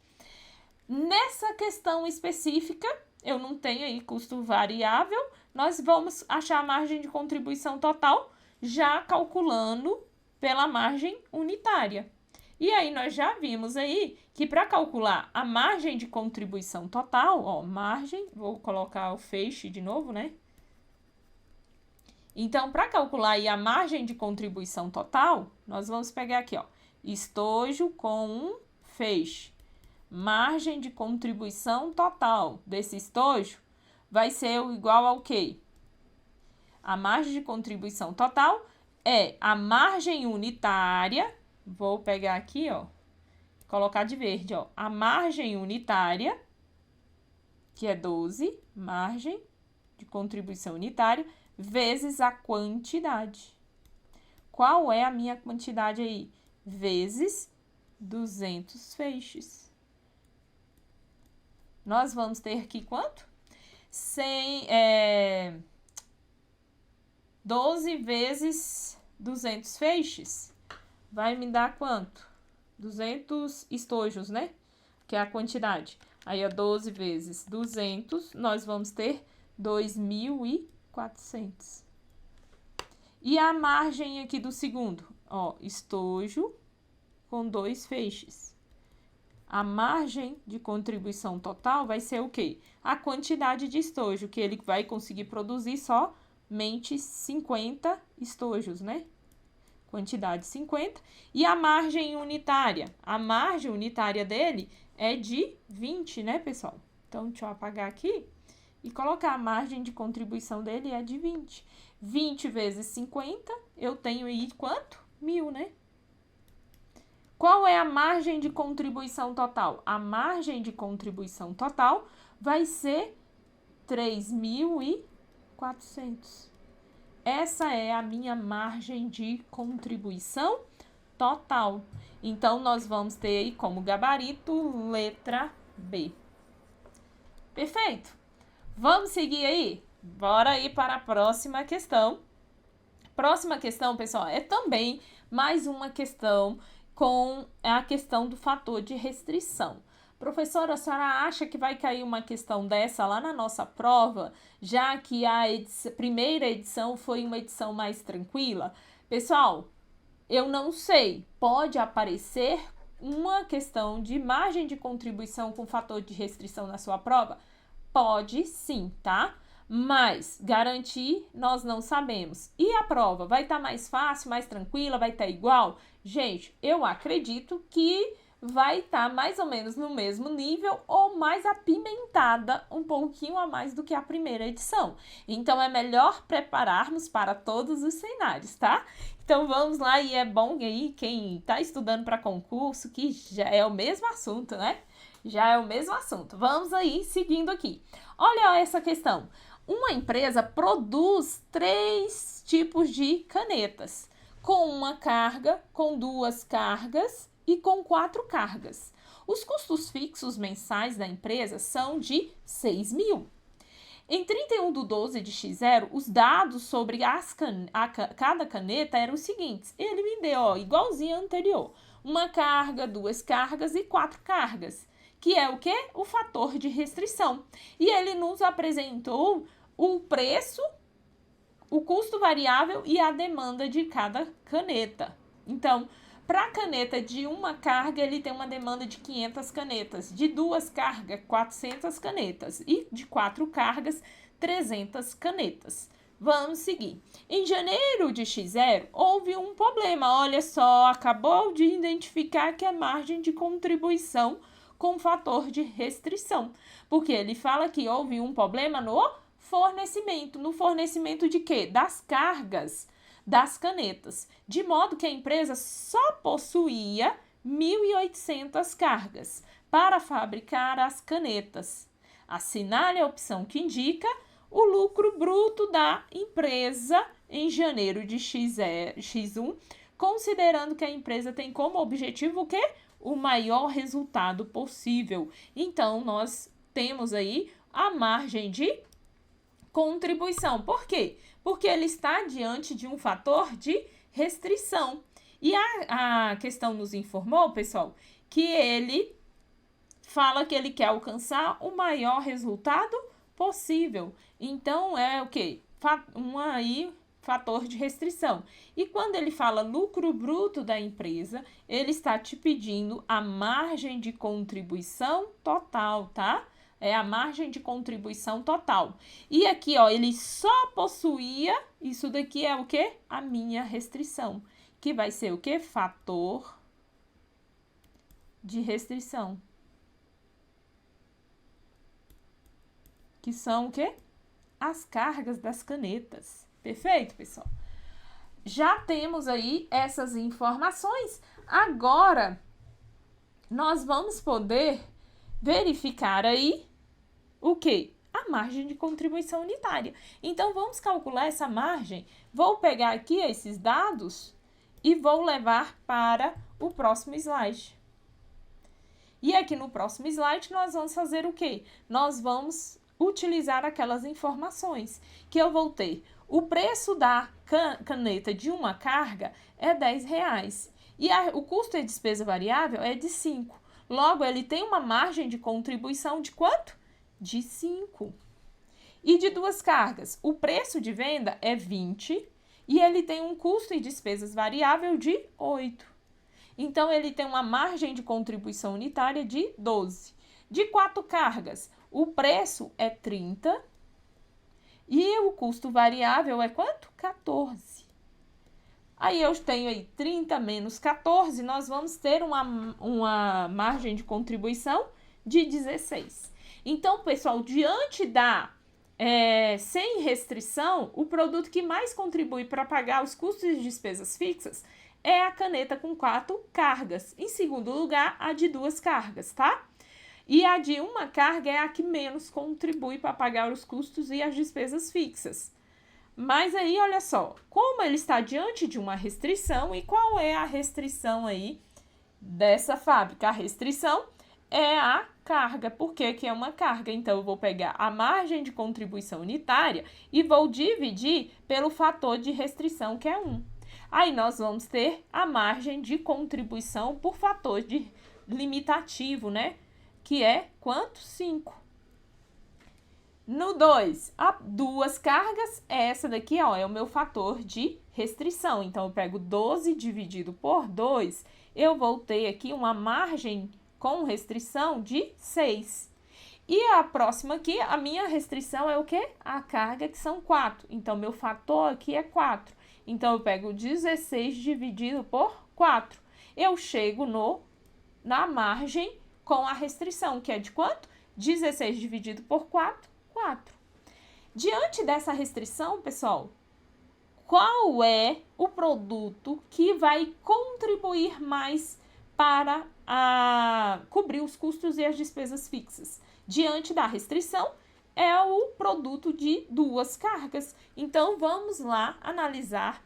Nessa questão específica, eu não tenho aí custo variável, nós vamos achar a margem de contribuição total já calculando pela margem unitária. E aí, nós já vimos aí que para calcular a margem de contribuição total, ó, margem, vou colocar o feixe de novo, né? Então, para calcular aí a margem de contribuição total, nós vamos pegar aqui, ó, estojo com 1 feixe. Margem de contribuição total desse estojo vai ser igual ao quê? A margem de contribuição total é a margem unitária, vou pegar aqui, ó, colocar de verde, ó, a margem unitária, que é 12, margem de contribuição unitária, vezes a quantidade. Qual é a minha quantidade aí? Vezes 200 feixes. Nós vamos ter aqui quanto? 12 vezes 200 feixes. Vai me dar quanto? 200 estojos, né? Que é a quantidade. Aí, ó, 12 vezes 200, nós vamos ter 2.400. E a margem aqui do segundo? Ó, estojo com 2 feixes. A margem de contribuição total vai ser o quê? A quantidade de estojo, que ele vai conseguir produzir somente 50 estojos, né? Quantidade 50. E a margem unitária? A margem unitária dele é de 20, né, pessoal? Então, deixa eu apagar aqui. e colocar a margem de contribuição dele é de 20. 20 vezes 50, eu tenho aí quanto? 1.000, né? Qual é a margem de contribuição total? A margem de contribuição total vai ser 3.400. Essa é a minha margem de contribuição total. Então, nós vamos ter aí como gabarito letra B. Perfeito? Vamos seguir aí? Bora ir para a próxima questão. Próxima questão, pessoal, é também mais uma questão com a questão do fator de restrição. Professora, a senhora acha que vai cair uma questão dessa lá na nossa prova, já que a primeira edição foi uma edição mais tranquila? Pessoal, eu não sei, pode aparecer uma questão de margem de contribuição com fator de restrição na sua prova? Pode sim, tá? Mas garantir nós não sabemos. E a prova vai estar mais fácil, mais tranquila, vai estar igual? Gente, eu acredito que vai estar mais ou menos no mesmo nível ou mais apimentada, um pouquinho a mais do que a primeira edição. Então, é melhor prepararmos para todos os cenários, tá? Então, vamos lá, e é bom aí quem está estudando para concurso, que já é o mesmo assunto, né? Já é o mesmo assunto. Vamos aí, seguindo aqui. Olha essa questão. Uma empresa produz 3 tipos de canetas, com uma carga, com 2 cargas e com 4 cargas. Os custos fixos mensais da empresa são de 6.000. Em 31/12/X0, os dados sobre cada caneta eram os seguintes. Ele me deu, ó, igualzinho ao anterior, uma carga, 2 cargas e 4 cargas, que é o quê? O fator de restrição. E ele nos apresentou o preço, o custo variável e a demanda de cada caneta. Então, para a caneta de uma carga, ele tem uma demanda de 500 canetas, de 2 cargas, 400 canetas e de 4 cargas, 300 canetas. Vamos seguir. Em janeiro de X0, houve um problema. Olha só, acabou de identificar que é margem de contribuição com fator de restrição, porque ele fala que houve um problema no fornecimento. No fornecimento de quê? Das cargas das canetas, de modo que a empresa só possuía 1.800 cargas para fabricar as canetas. Assinale a opção que indica o lucro bruto da empresa em janeiro de X1, considerando que a empresa tem como objetivo o quê? O maior resultado possível. Então, nós temos aí a margem de contribuição. Por quê? Porque ele está diante de um fator de restrição. E a questão nos informou, pessoal, que ele fala que ele quer alcançar o maior resultado possível. Então, é o quê? Fator de restrição. E quando ele fala lucro bruto da empresa, ele está te pedindo a margem de contribuição total, tá? É a margem de contribuição total. E aqui, ó, ele só possuía, isso daqui é o quê? A minha restrição, que vai ser o quê? Fator de restrição. Que são o quê? As cargas das canetas. Perfeito, pessoal? Já temos aí essas informações. Agora, nós vamos poder verificar aí o quê? A margem de contribuição unitária. Então, vamos calcular essa margem. Vou pegar aqui esses dados e vou levar para o próximo slide. E aqui no próximo slide, nós vamos fazer o quê? Nós vamos utilizar aquelas informações que eu vou ter. O preço da caneta de uma carga é R$10 e o custo de despesa variável é de 5. Logo, ele tem uma margem de contribuição de quanto? De 5. E de 2 cargas, o preço de venda é 20 e ele tem um custo e despesas variável de 8. Então, ele tem uma margem de contribuição unitária de 12. De 4 cargas, o preço é 30 e o custo variável é quanto? 14. Aí eu tenho aí 30 menos 14, nós vamos ter uma margem de contribuição de 16. Então, pessoal, diante da sem restrição, o produto que mais contribui para pagar os custos e despesas fixas é a caneta com 4 cargas. Em segundo lugar, a de 2 cargas, tá? E a de 1 carga é a que menos contribui para pagar os custos e as despesas fixas. Mas aí, olha só, como ele está diante de uma restrição, e qual é a restrição aí dessa fábrica? A restrição é a carga. Por que que é uma carga? Então, eu vou pegar a margem de contribuição unitária e vou dividir pelo fator de restrição, que é 1. Aí, nós vamos ter a margem de contribuição por fator de limitativo, né? Que é quanto? 5. No 2, a 2 cargas, essa daqui, ó, é o meu fator de restrição. Então, eu pego 12 dividido por 2, eu vou ter aqui uma margem com restrição de 6. E a próxima aqui, a minha restrição é o quê? A carga, que são 4. Então, meu fator aqui é 4. Então, eu pego 16 dividido por 4. Eu chego na margem com a restrição, que é de quanto? 16 dividido por 4, 4. Diante dessa restrição, pessoal, qual é o produto que vai contribuir mais para cobrir os custos e as despesas fixas? Diante da restrição, é o produto de 2 cargas. Então, vamos lá analisar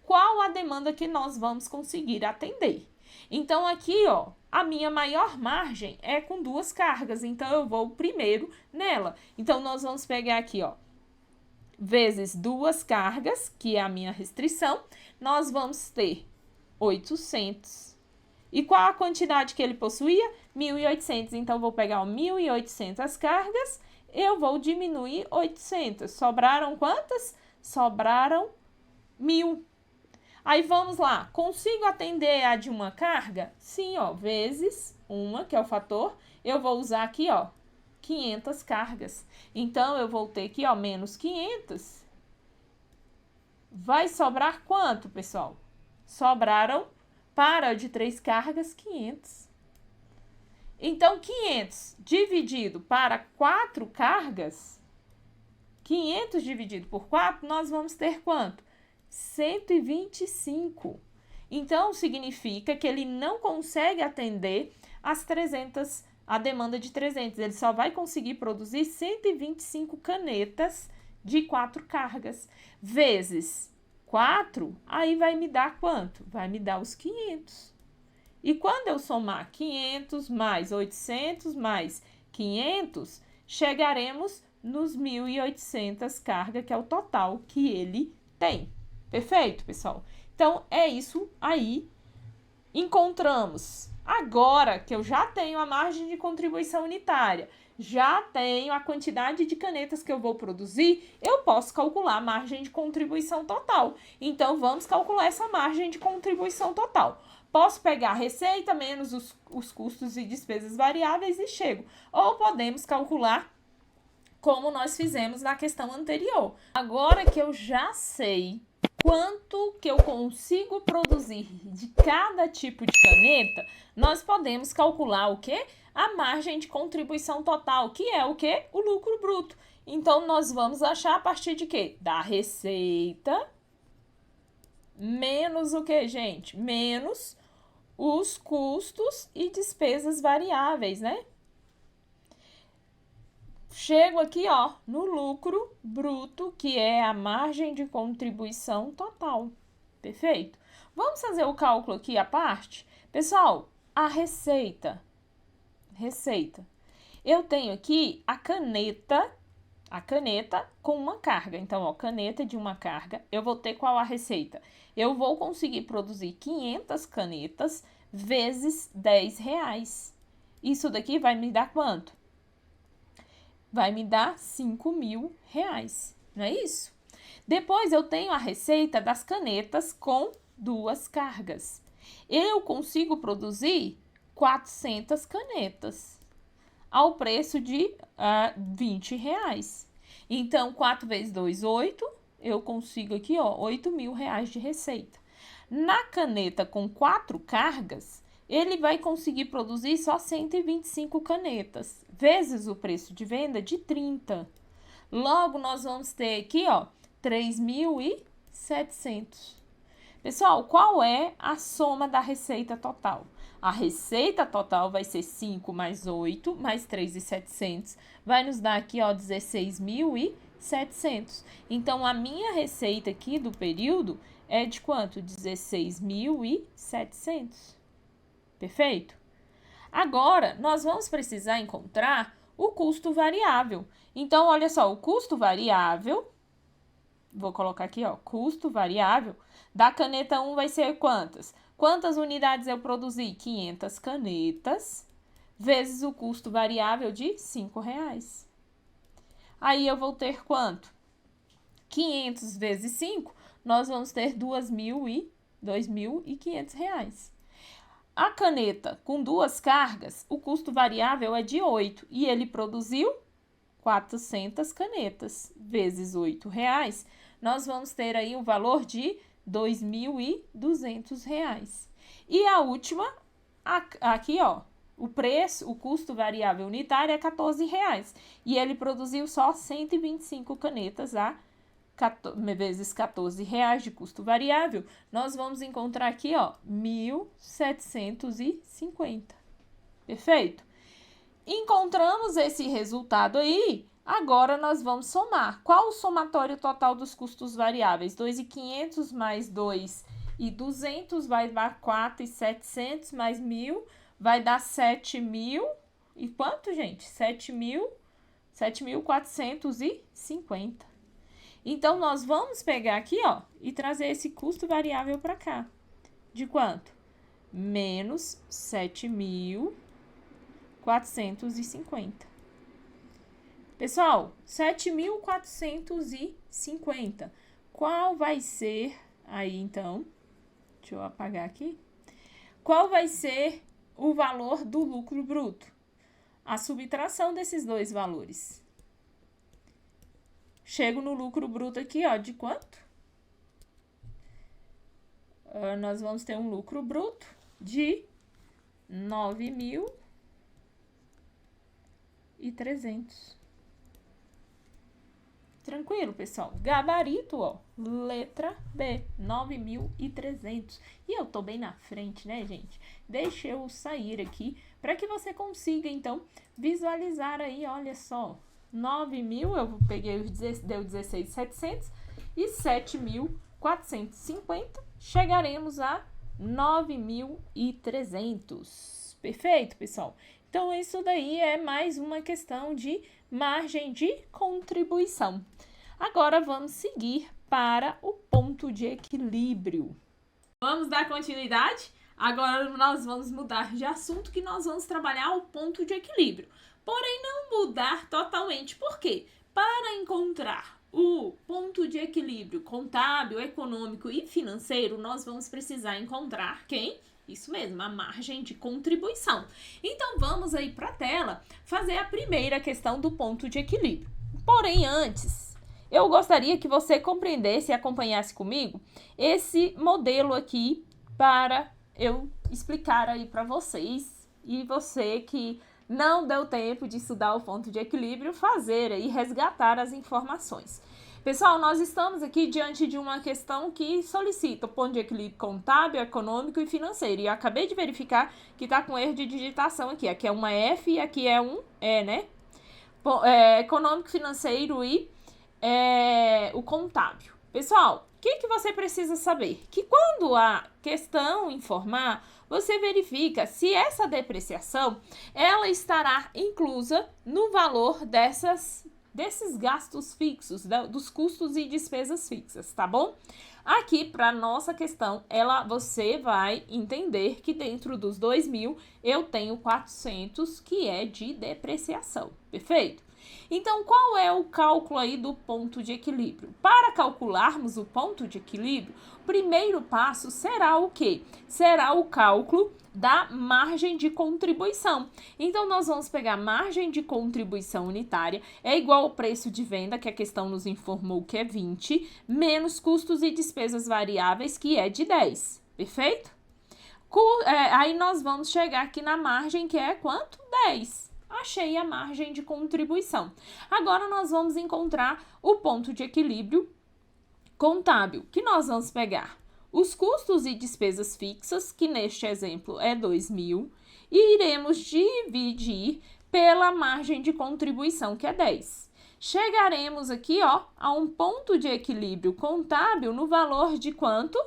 qual a demanda que nós vamos conseguir atender. Então, aqui, ó, a minha maior margem é com 2 cargas, então eu vou primeiro nela. Então, nós vamos pegar aqui, ó, vezes 2 cargas, que é a minha restrição, nós vamos ter 800. E qual a quantidade que ele possuía? 1.800. Então, eu vou pegar 1.800 cargas, eu vou diminuir 800. Sobraram quantas? Sobraram 1.000. Aí, vamos lá. Consigo atender a de 1 carga? Sim, ó, vezes 1, que é o fator. Eu vou usar aqui, ó, 500 cargas. Então, eu vou ter aqui, ó, menos 500. Vai sobrar quanto, pessoal? Sobraram, para a de 3 cargas, 500. Então, 500 dividido para 4 cargas, 500 dividido por 4, nós vamos ter quanto? 125. Então, significa que ele não consegue atender a demanda de 300. Ele só vai conseguir produzir 125 canetas de 4 cargas. Vezes 4, aí vai me dar quanto? Vai me dar os 500. E quando eu somar 500 mais 800 mais 500, chegaremos nos 1.800 cargas, que é o total que ele tem. Perfeito, pessoal? Então, é isso aí. Encontramos. Agora que eu já tenho a margem de contribuição unitária, já tenho a quantidade de canetas que eu vou produzir, eu posso calcular a margem de contribuição total. Então, vamos calcular essa margem de contribuição total. Posso pegar a receita menos os custos e despesas variáveis e chego. Ou podemos calcular como nós fizemos na questão anterior. Agora que eu já sei quanto que eu consigo produzir de cada tipo de caneta, nós podemos calcular o quê? A margem de contribuição total, que é o quê? O lucro bruto. Então, nós vamos achar a partir de quê? Da receita menos o quê, gente? Menos os custos e despesas variáveis, né? Chego aqui, ó, no lucro bruto, que é a margem de contribuição total. Perfeito? Vamos fazer o cálculo aqui à parte? Pessoal, a receita. Eu tenho aqui a caneta com 1 carga. Então, ó, caneta de 1 carga. Eu vou ter qual a receita? Eu vou conseguir produzir 500 canetas vezes R$10. Isso daqui vai me dar quanto? Vai me dar R$5.000, não é isso? Depois, eu tenho a receita das canetas com 2 cargas. Eu consigo produzir 400 canetas ao preço de R$20. Então, 4 vezes 2, 8. Eu consigo aqui, ó, R$8.000 de receita. Na caneta com 4 cargas, ele vai conseguir produzir só 125 canetas, vezes o preço de venda de 30. Logo, nós vamos ter aqui, ó, 3.700. Pessoal, qual é a soma da receita total? A receita total vai ser 5 mais 8 mais 3.700. Vai nos dar aqui, ó, 16.700. Então, a minha receita aqui do período é de quanto? 16.700. Perfeito? Agora, nós vamos precisar encontrar o custo variável. Então, olha só, o custo variável, vou colocar aqui, ó, custo variável, da caneta 1 vai ser quantas? Quantas unidades eu produzi? 500 canetas, vezes o custo variável de R$5. Aí, eu vou ter quanto? 500 vezes 5, nós vamos ter R$2.500. A caneta com 2 cargas, o custo variável é de 8 e ele produziu 400 canetas vezes R$8, nós vamos ter aí um valor de R$2.200. E a última, aqui ó, o preço, o custo variável unitário é R$14 e ele produziu só 125 canetas vezes R$14 de custo variável, nós vamos encontrar aqui, ó, 1.750. Perfeito? Encontramos esse resultado aí, agora nós vamos somar. Qual o somatório total dos custos variáveis? 2.500 mais 2.200 vai dar 4.700 mais 1.000 vai dar 7.000 e quanto, gente? 7.450. Então, nós vamos pegar aqui, ó, e trazer esse custo variável para cá. De quanto? Menos 7.450. Pessoal, 7.450. Qual vai ser, aí então, deixa eu apagar aqui. Qual vai ser o valor do lucro bruto? A subtração desses dois valores. Chego no lucro bruto aqui, ó, de quanto? Nós vamos ter um lucro bruto de 9.300. Tranquilo, pessoal? Gabarito, ó, letra B, 9.300. E eu tô bem na frente, né, gente? Deixa eu sair aqui para que você consiga, então, visualizar aí, olha só. 9.000, eu peguei deu 16.700 e 7.450, chegaremos a 9.300. Perfeito, pessoal? Então, isso daí é mais uma questão de margem de contribuição. Agora, vamos seguir para o ponto de equilíbrio. Vamos dar continuidade? Agora, nós vamos mudar de assunto, que nós vamos trabalhar o ponto de equilíbrio. Porém, não mudar totalmente. Por quê? Para encontrar o ponto de equilíbrio contábil, econômico e financeiro, nós vamos precisar encontrar quem? Isso mesmo, a margem de contribuição. Então, vamos aí para a tela fazer a primeira questão do ponto de equilíbrio. Porém, antes, eu gostaria que você compreendesse e acompanhasse comigo esse modelo aqui para eu explicar aí para vocês e você que não deu tempo de estudar o ponto de equilíbrio, fazer e resgatar as informações. Pessoal, nós estamos aqui diante de uma questão que solicita o ponto de equilíbrio contábil, econômico e financeiro. E eu acabei de verificar que está com erro de digitação aqui. Aqui é uma F e aqui é um E, né? Econômico, financeiro e o contábil. Pessoal, o que você precisa saber? Que quando a questão informar, você verifica se essa depreciação ela estará inclusa no valor desses gastos fixos, dos custos e despesas fixas, tá bom? Aqui, para nossa questão, você vai entender que dentro dos 2.000 eu tenho 400 que é de depreciação, perfeito? Então, qual é o cálculo aí do ponto de equilíbrio? Para calcularmos o ponto de equilíbrio, o primeiro passo será o quê? Será o cálculo da margem de contribuição. Então, nós vamos pegar a margem de contribuição unitária, é igual ao preço de venda, que a questão nos informou que é 20, menos custos e despesas variáveis, que é de 10, perfeito? Aí, nós vamos chegar aqui na margem, que é quanto? 10. achei a margem de contribuição. Agora nós vamos encontrar o ponto de equilíbrio contábil, que nós vamos pegar os custos e despesas fixas, que neste exemplo é 2.000, e iremos dividir pela margem de contribuição, que é 10. Chegaremos aqui, ó, a um ponto de equilíbrio contábil no valor de quanto?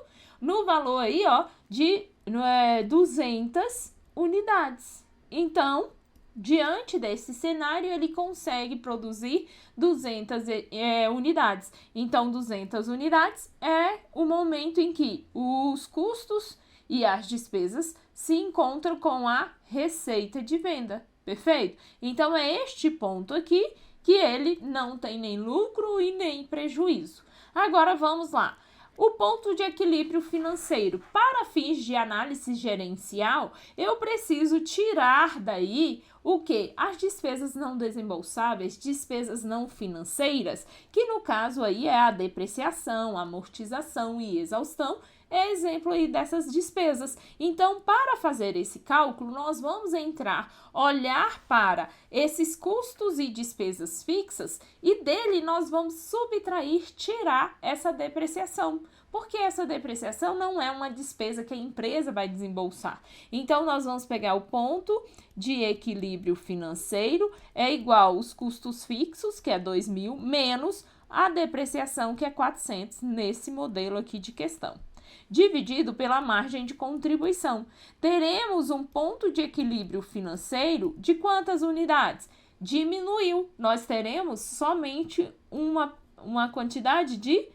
No valor aí, ó, de 200 unidades. Então, diante desse cenário, ele consegue produzir 200 unidades. Então, 200 unidades é o momento em que os custos e as despesas se encontram com a receita de venda. Perfeito? Então, é este ponto aqui que ele não tem nem lucro e nem prejuízo. Agora, vamos lá. O ponto de equilíbrio financeiro. Para fins de análise gerencial, eu preciso tirar daí o quê? As despesas não desembolsáveis, despesas não financeiras, que no caso aí é a depreciação, amortização e exaustão, é exemplo aí dessas despesas. Então, para fazer esse cálculo, nós vamos olhar para esses custos e despesas fixas e dele nós vamos subtrair, tirar essa depreciação. Porque essa depreciação não é uma despesa que a empresa vai desembolsar. Então, nós vamos pegar o ponto de equilíbrio financeiro, é igual os custos fixos, que é 2.000, menos a depreciação, que é 400, nesse modelo aqui de questão. Dividido pela margem de contribuição. Teremos um ponto de equilíbrio financeiro de quantas unidades? Diminuiu. Nós teremos somente uma quantidade de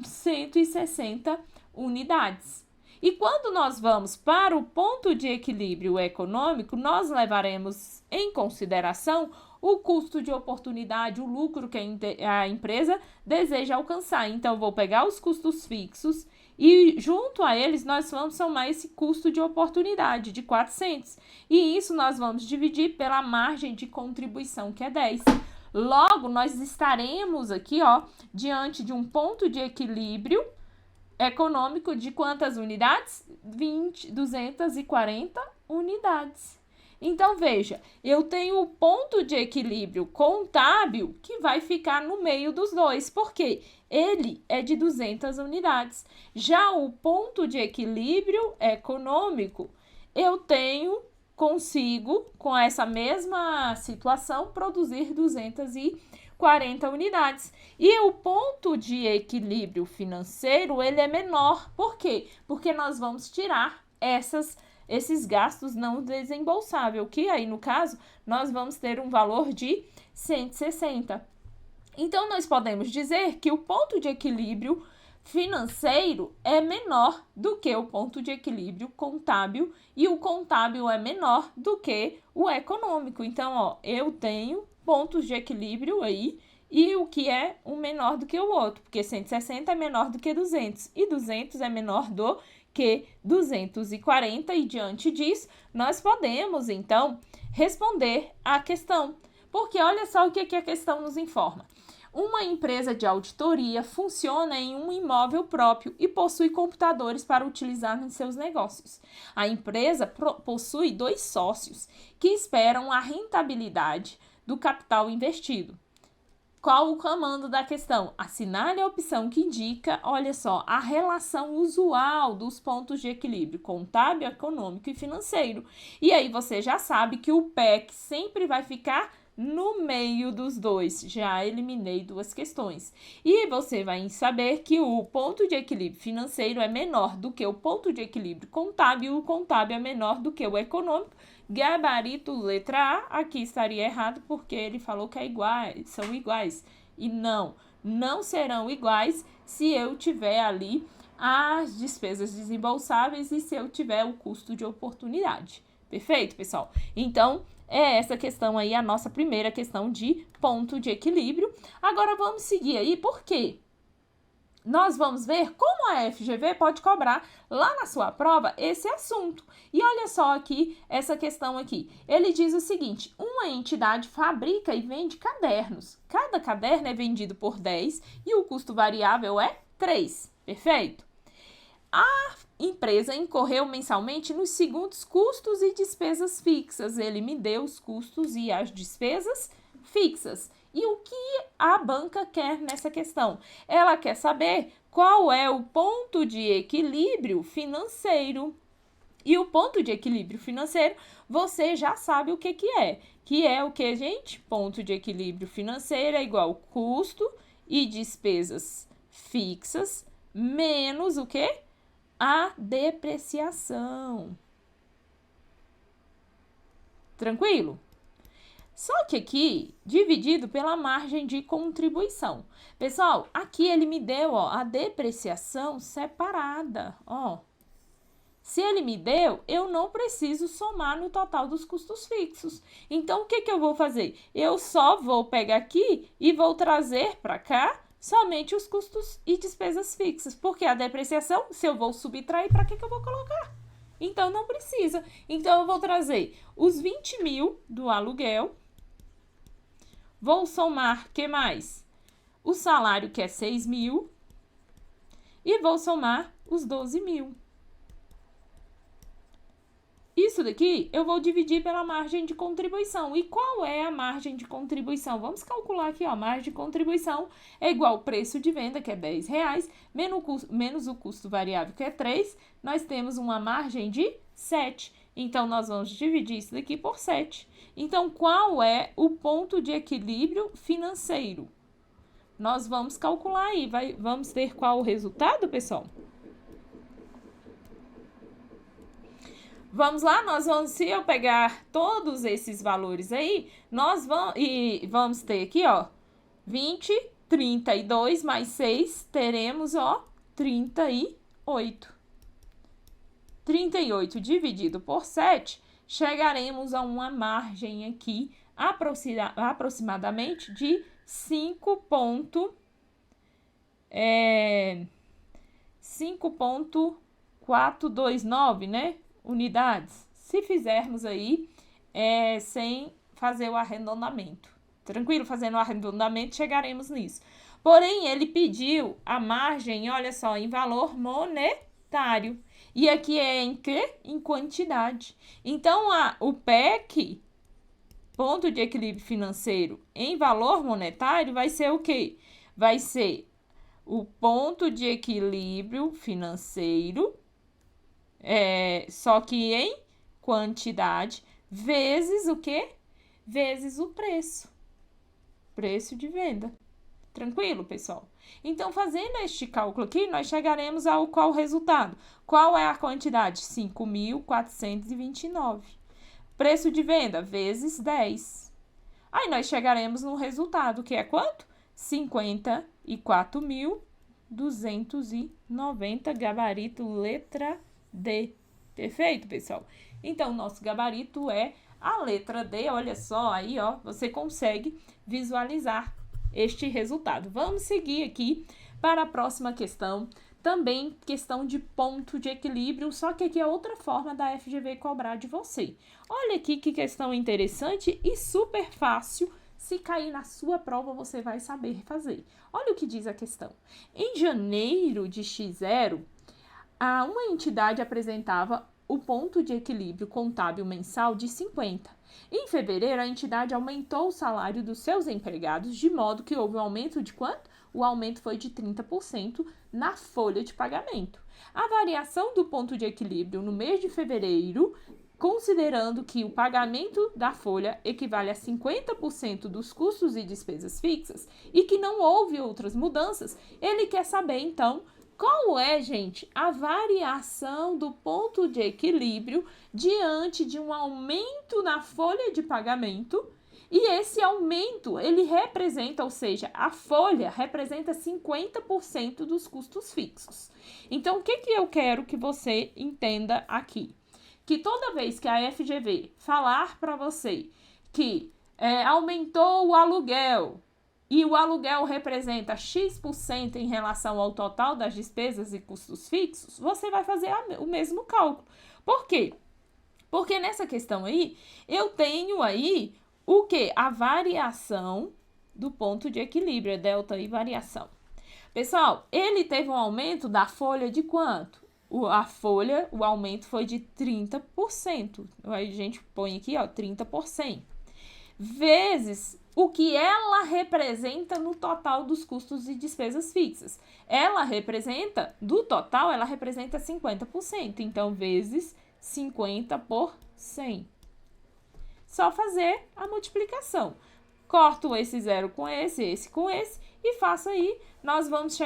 160 unidades. E quando nós vamos para o ponto de equilíbrio econômico, nós levaremos em consideração o custo de oportunidade, o lucro que a empresa deseja alcançar. Então, vou pegar os custos fixos e junto a eles nós vamos somar esse custo de oportunidade de 400. E isso nós vamos dividir pela margem de contribuição, que é 10. Logo, nós estaremos aqui, ó, diante de um ponto de equilíbrio econômico de quantas unidades? 240 unidades. Então, veja, eu tenho o ponto de equilíbrio contábil que vai ficar no meio dos dois, porque ele é de 200 unidades. Já o ponto de equilíbrio econômico, consigo, com essa mesma situação, produzir 240 unidades. E o ponto de equilíbrio financeiro, ele é menor. Por quê? Porque nós vamos tirar esses gastos não desembolsáveis, que aí, no caso, nós vamos ter um valor de 160. Então, nós podemos dizer que o ponto de equilíbrio financeiro é menor do que o ponto de equilíbrio contábil e o contábil é menor do que o econômico. Então, ó, eu tenho pontos de equilíbrio aí e o que é um menor do que o outro, porque 160 é menor do que 200 e 200 é menor do que 240 e diante disso, nós podemos, então, responder à questão. Porque olha só o que a questão nos informa. Uma empresa de auditoria funciona em um imóvel próprio e possui computadores para utilizar em seus negócios. A empresa possui 2 sócios que esperam a rentabilidade do capital investido. Qual o comando da questão? Assinale a opção que indica, olha só, a relação usual dos pontos de equilíbrio contábil, econômico e financeiro. E aí você já sabe que o PEC sempre vai ficar no meio dos dois. Já eliminei 2 questões. E você vai saber que o ponto de equilíbrio financeiro é menor do que o ponto de equilíbrio contábil e o contábil é menor do que o econômico. Gabarito letra A, aqui estaria errado porque ele falou que são iguais. E não serão iguais se eu tiver ali as despesas desembolsáveis e se eu tiver o custo de oportunidade. Perfeito, pessoal? Então, é essa questão aí, a nossa primeira questão de ponto de equilíbrio. Agora, vamos seguir aí, por quê? Nós vamos ver como a FGV pode cobrar lá na sua prova esse assunto. E olha só aqui, essa questão aqui. Ele diz o seguinte, uma entidade fabrica e vende cadernos. Cada caderno é vendido por 10 e o custo variável é 3. Perfeito? A empresa incorreu mensalmente nos seguintes custos e despesas fixas. Ele me deu os custos e as despesas fixas. E o que a banca quer nessa questão? Ela quer saber qual é o ponto de equilíbrio financeiro. E o ponto de equilíbrio financeiro, você já sabe o que é. Que é o que, gente? Ponto de equilíbrio financeiro é igual custo e despesas fixas menos o quê? A depreciação. Tranquilo? Só que aqui, dividido pela margem de contribuição. Pessoal, aqui ele me deu, ó, a depreciação separada, ó. Se ele me deu, eu não preciso somar no total dos custos fixos. Então, o que eu vou fazer? Eu só vou pegar aqui e vou trazer para cá somente os custos e despesas fixas. Porque a depreciação, se eu vou subtrair, para que eu vou colocar? Então, não precisa. Então, eu vou trazer os 20 mil do aluguel. Vou somar, que mais? O salário, que é 6 mil. E vou somar os 12 mil. Isso daqui eu vou dividir pela margem de contribuição. E qual é a margem de contribuição? Vamos calcular aqui, ó. A margem de contribuição é igual ao preço de venda, que é R$10, menos o custo variável, que é 3. Nós temos uma margem de 7. Então, nós vamos dividir isso daqui por 7. Então, qual é o ponto de equilíbrio financeiro? Nós vamos calcular aí. Vamos ter qual o resultado, pessoal? Vamos lá, se eu pegar todos esses valores aí, vamos ter aqui, ó, 20, 32 mais 6, teremos, ó, 38. 38 dividido por 7, chegaremos a uma margem aqui aproximadamente de 5,429, né? Unidades, se fizermos aí sem fazer o arredondamento. Tranquilo? Fazendo o arredondamento, chegaremos nisso. Porém, ele pediu a margem, olha só, em valor monetário. E aqui é em quê? Em quantidade. Então, o PEC, ponto de equilíbrio financeiro, em valor monetário, vai ser o quê? Vai ser o ponto de equilíbrio financeiro, só que em quantidade, vezes o quê? Vezes o preço. Preço de venda. Tranquilo, pessoal? Então, fazendo este cálculo aqui, nós chegaremos ao qual resultado? Qual é a quantidade? 5.429. Preço de venda, vezes 10. Aí, nós chegaremos no resultado, que é quanto? 54.290, gabarito letra D. Perfeito, pessoal? Então, nosso gabarito é a letra D. Olha só, aí, ó, você consegue visualizar este resultado. Vamos seguir aqui para a próxima questão. Também questão de ponto de equilíbrio, só que aqui é outra forma da FGV cobrar de você. Olha aqui que questão interessante e super fácil. Se cair na sua prova, você vai saber fazer. Olha o que diz a questão. Em janeiro de X0, uma entidade apresentava o ponto de equilíbrio contábil mensal de 50. Em fevereiro, a entidade aumentou o salário dos seus empregados, de modo que houve um aumento de quanto? O aumento foi de 30% na folha de pagamento. A variação do ponto de equilíbrio no mês de fevereiro, considerando que o pagamento da folha equivale a 50% dos custos e despesas fixas e que não houve outras mudanças, ele quer saber, então, qual é, gente, a variação do ponto de equilíbrio diante de um aumento na folha de pagamento. E esse aumento, ele representa, ou seja, a folha representa 50% dos custos fixos. Então, o que eu quero que você entenda aqui? Que toda vez que a FGV falar para você que aumentou o aluguel, e o aluguel representa X% em relação ao total das despesas e custos fixos, você vai fazer o mesmo cálculo. Por quê? Porque nessa questão aí, eu tenho aí o quê? A variação do ponto de equilíbrio, é delta e variação. Pessoal, ele teve um aumento da folha de quanto? a folha, o aumento foi de 30%. Aí a gente põe aqui, ó, 30%. Vezes o que ela representa no total dos custos e despesas fixas. Ela representa 50%. Então, vezes 50 por 100. Só fazer a multiplicação. Corto esse zero com esse com esse e faço aí. Nós vamos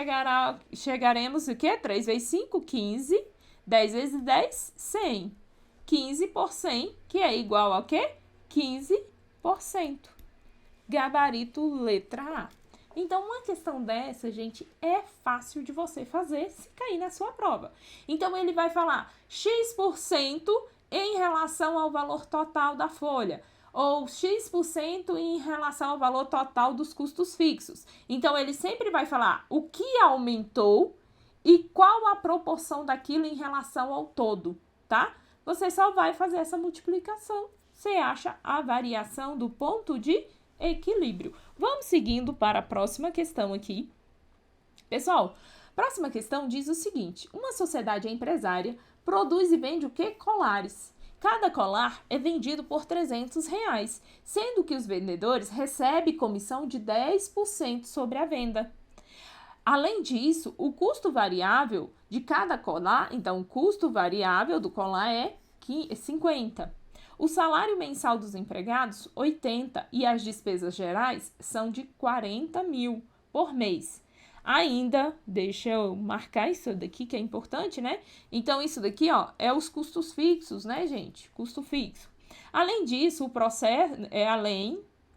chegaremos o quê? 3 vezes 5, 15. 10 vezes 10, 100. 15 por 100, que é igual a quê? 15%. Gabarito letra A. Então, uma questão dessa, gente, é fácil de você fazer se cair na sua prova. Então, ele vai falar X% em relação ao valor total da folha, ou X% em relação ao valor total dos custos fixos. Então, ele sempre vai falar o que aumentou e qual a proporção daquilo em relação ao todo, tá? Você só vai fazer essa multiplicação. Você acha a variação do ponto de equilíbrio. Vamos seguindo para a próxima questão aqui. Pessoal, próxima questão diz o seguinte: uma sociedade empresária produz e vende o quê? Colares. Cada colar é vendido por R$300, sendo que os vendedores recebem comissão de 10% sobre a venda. Além disso, o custo variável de cada colar, então o custo variável do colar é 50. O salário mensal dos empregados, 80, e as despesas gerais são de 40 mil por mês. Ainda, deixa eu marcar isso daqui que é importante, né? Então, isso daqui, ó, é os custos fixos, né, gente? Custo fixo. Além disso, o processo,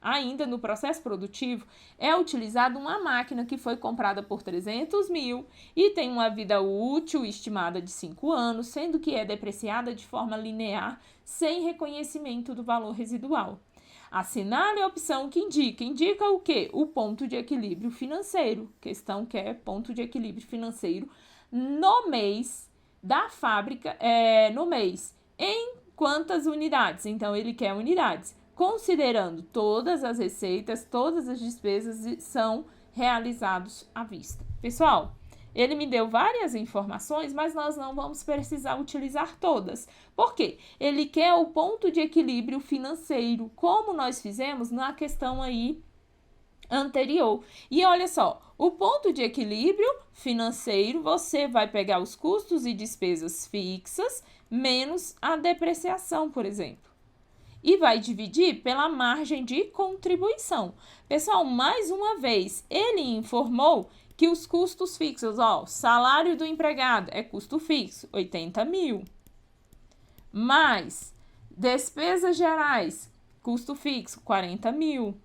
ainda no processo produtivo, é utilizada uma máquina que foi comprada por 300 mil e tem uma vida útil estimada de 5 anos, sendo que é depreciada de forma linear, sem reconhecimento do valor residual. Assinale a opção que indica. Indica o quê? O ponto de equilíbrio financeiro. Questão que é ponto de equilíbrio financeiro no mês da fábrica, no mês. Em quantas unidades? Então, ele quer unidades. Considerando todas as receitas, todas as despesas são realizados à vista. Pessoal, ele me deu várias informações, mas nós não vamos precisar utilizar todas. Por quê? Ele quer o ponto de equilíbrio financeiro, como nós fizemos na questão aí anterior. E olha só, o ponto de equilíbrio financeiro, você vai pegar os custos e despesas fixas menos a depreciação, por exemplo. E vai dividir pela margem de contribuição. Pessoal, mais uma vez, ele informou que os custos fixos, ó, salário do empregado é custo fixo, 80 mil. Mais despesas gerais, custo fixo, 40 mil.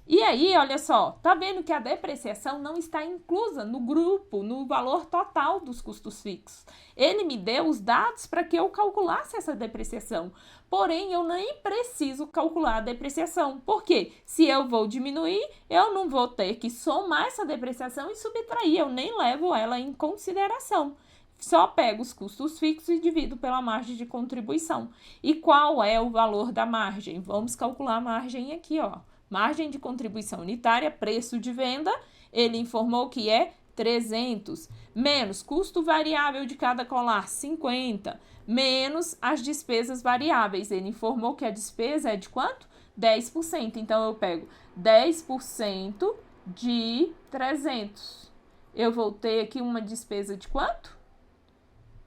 E aí, olha só, tá vendo que a depreciação não está inclusa no grupo, no valor total dos custos fixos. Ele me deu os dados para que eu calculasse essa depreciação. Porém, eu nem preciso calcular a depreciação. Por quê? Se eu vou diminuir, eu não vou ter que somar essa depreciação e subtrair. Eu nem levo ela em consideração. Só pego os custos fixos e divido pela margem de contribuição. E qual é o valor da margem? Vamos calcular a margem aqui, ó. Margem de contribuição unitária, preço de venda, ele informou que é 300, menos custo variável de cada colar, 50, menos as despesas variáveis. Ele informou que a despesa é de quanto? 10%. Então, eu pego 10% de 300. Eu vou ter aqui uma despesa de quanto?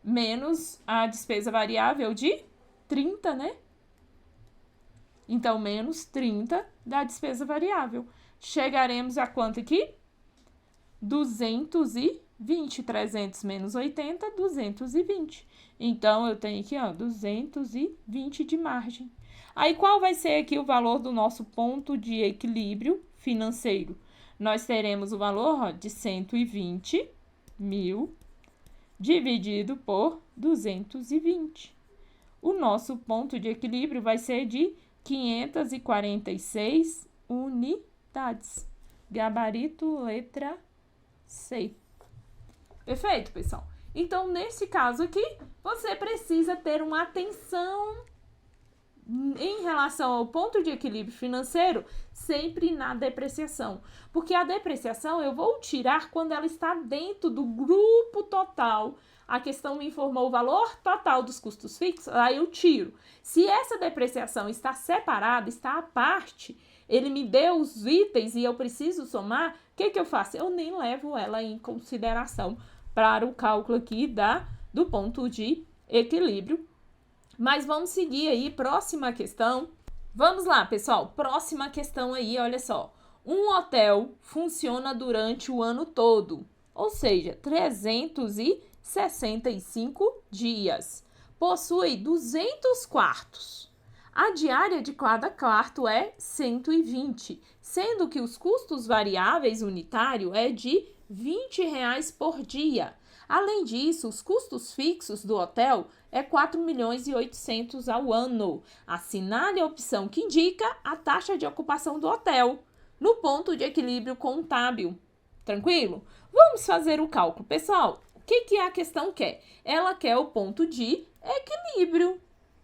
Menos a despesa variável de 30, né? Então, menos 30 da despesa variável. Chegaremos a quanto aqui? 220. 300 menos 80, 220. Então, eu tenho aqui, ó, 220 de margem. Aí, qual vai ser aqui o valor do nosso ponto de equilíbrio financeiro? Nós teremos o valor, ó, de 120 mil dividido por 220. O nosso ponto de equilíbrio vai ser de 546 unidades. Gabarito letra C. Perfeito, pessoal? Então, nesse caso aqui, você precisa ter uma atenção em relação ao ponto de equilíbrio financeiro, sempre na depreciação. Porque a depreciação eu vou tirar quando ela está dentro do grupo total a questão me informou o valor total dos custos fixos, aí eu tiro. Se essa depreciação está separada, está à parte, ele me deu os itens e eu preciso somar, o que eu faço? Eu nem levo ela em consideração para o cálculo aqui do ponto de equilíbrio. Mas vamos seguir aí, próxima questão. Vamos lá, pessoal, próxima questão aí, olha só. Um hotel funciona durante o ano todo, ou seja, 365 dias. Possui 200 quartos. A diária de cada quarto é 120, sendo que os custos variáveis unitário é de R$20 por dia. Além disso, os custos fixos do hotel é 4.800.000 ao ano. Assinale a opção que indica a taxa de ocupação do hotel no ponto de equilíbrio contábil. Tranquilo? Vamos fazer o cálculo. Pessoal, o que a questão quer? Ela quer o ponto de equilíbrio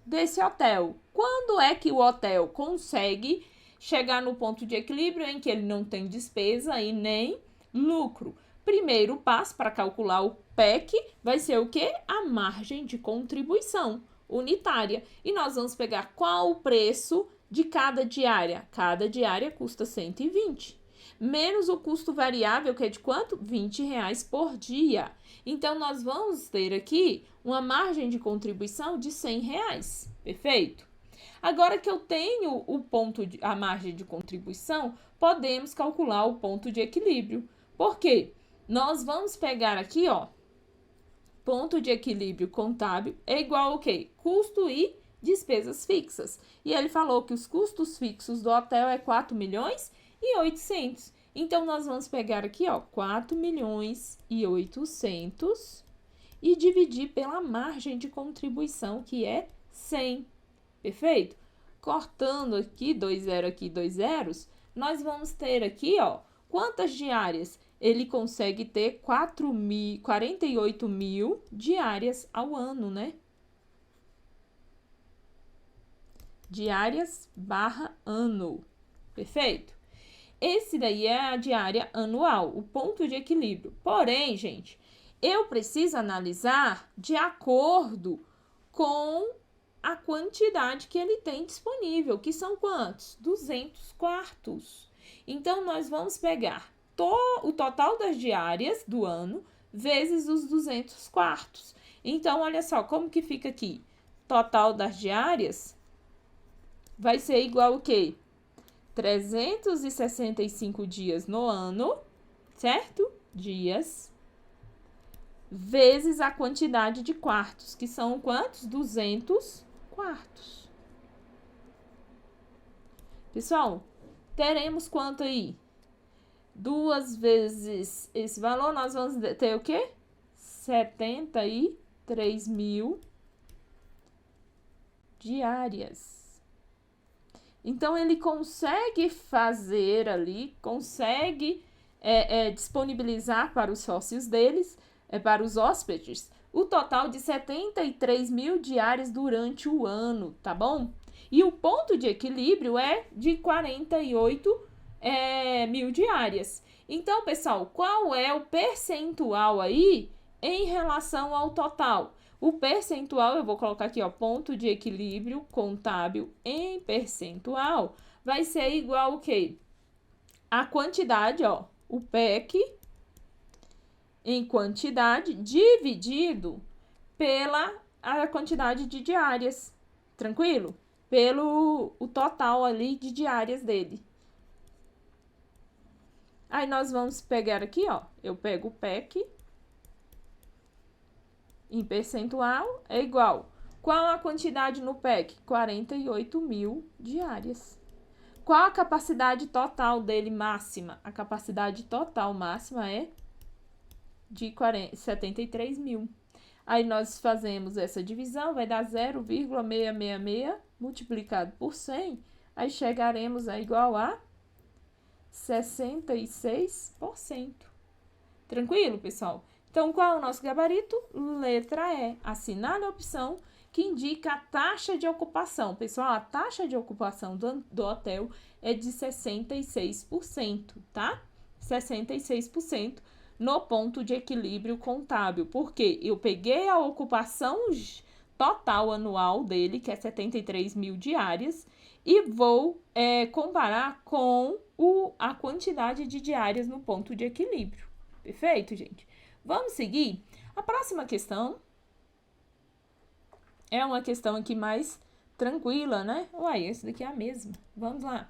desse hotel. Quando é que o hotel consegue chegar no ponto de equilíbrio em que ele não tem despesa e nem lucro? Primeiro passo para calcular o PEC vai ser o quê? A margem de contribuição unitária. E nós vamos pegar qual o preço de cada diária. Cada diária custa 120. Menos o custo variável, que é de quanto? R$20 por dia. Então, nós vamos ter aqui uma margem de contribuição de R$100. Perfeito? Agora que eu tenho a margem de contribuição, podemos calcular o ponto de equilíbrio. Por quê? Nós vamos pegar aqui, ó, ponto de equilíbrio contábil é igual ao quê? Custo e despesas fixas. E ele falou que os custos fixos do hotel é 4.800.000. Então, nós vamos pegar aqui, ó, 4.800.000 e dividir pela margem de contribuição, que é 100. Perfeito? Cortando aqui, 2 zeros aqui, 2 zeros, nós vamos ter aqui, ó, quantas diárias? Ele consegue ter 48.000 diárias ao ano, né? Diárias / ano. Perfeito? Esse daí é a diária anual, o ponto de equilíbrio. Porém, gente, eu preciso analisar de acordo com a quantidade que ele tem disponível, que são quantos? 200 quartos. Então, nós vamos pegar o total das diárias do ano vezes os 200 quartos. Então, olha só, como que fica aqui? Total das diárias vai ser igual ao quê? 365 dias no ano, certo? Dias, vezes a quantidade de quartos, que são quantos? 200 quartos. Pessoal, teremos quanto aí? 2 vezes esse valor, nós vamos ter o quê? 73.000 diárias. Então, ele consegue fazer ali, consegue disponibilizar para os sócios deles, para os hóspedes, o total de 73.000 diárias durante o ano, tá bom? E o ponto de equilíbrio é de 48.000 diárias. Então, pessoal, qual é o percentual aí em relação ao total? O percentual, eu vou colocar aqui, ó, ponto de equilíbrio contábil em percentual, vai ser igual ao quê? A quantidade, ó, o PEC em quantidade dividido pela a quantidade de diárias, tranquilo? Pelo o total ali de diárias dele. Aí, nós vamos pegar aqui, ó, eu pego o PEC em percentual é igual. Qual a quantidade no PEC? 48.000 diárias. Qual a capacidade total dele máxima? A capacidade total máxima é de 73.000. Aí, nós fazemos essa divisão, vai dar 0,666 multiplicado por 100. Aí, chegaremos a igual a 66%. Tranquilo, pessoal? Então, qual é o nosso gabarito? Letra E. Assinale a opção que indica a taxa de ocupação. Pessoal, a taxa de ocupação do hotel é de 66%, tá? 66% no ponto de equilíbrio contábil, porque eu peguei a ocupação total anual dele, que é 73 mil diárias, e vou comparar com a quantidade de diárias no ponto de equilíbrio. Perfeito, gente? Vamos seguir? A próxima questão é uma questão aqui mais tranquila, né? Uai, esse daqui é a mesma. Vamos lá.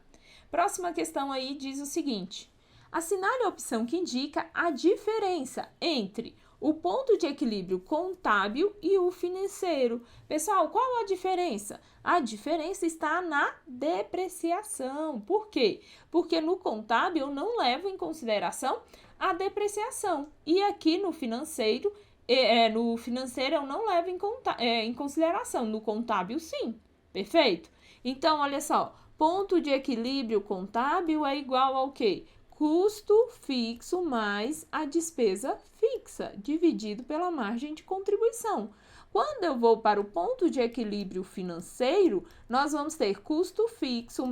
Próxima questão aí diz o seguinte: assinale a opção que indica a diferença entre o ponto de equilíbrio contábil e o financeiro. Pessoal, qual a diferença? A diferença está na depreciação. Por quê? Porque no contábil eu não levo em consideração a depreciação. E aqui no financeiro eu não levo em consideração. No contábil, sim. Perfeito? Então, olha só. Ponto de equilíbrio contábil é igual ao quê? Custo fixo mais a despesa fixa, dividido pela margem de contribuição. Quando eu vou para o ponto de equilíbrio financeiro, nós vamos ter custo fixo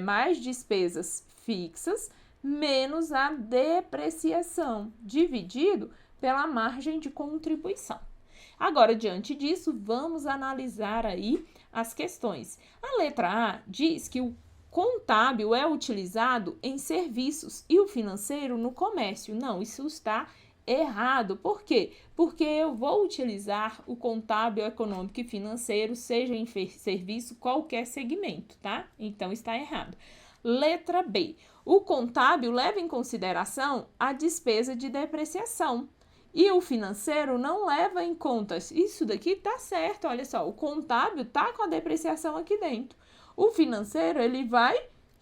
mais despesas fixas, menos a depreciação, dividido pela margem de contribuição. Agora, diante disso, vamos analisar aí as questões. A letra A diz que o contábil é utilizado em serviços e o financeiro no comércio. Não, isso está errado. Por quê? Porque eu vou utilizar o contábil, econômico e financeiro, seja em serviço, qualquer segmento, tá? Então, está errado. Letra B. O contábil leva em consideração a despesa de depreciação. E o financeiro não leva em conta. Isso daqui tá certo, olha só. O contábil tá com a depreciação aqui dentro. O financeiro, ele vai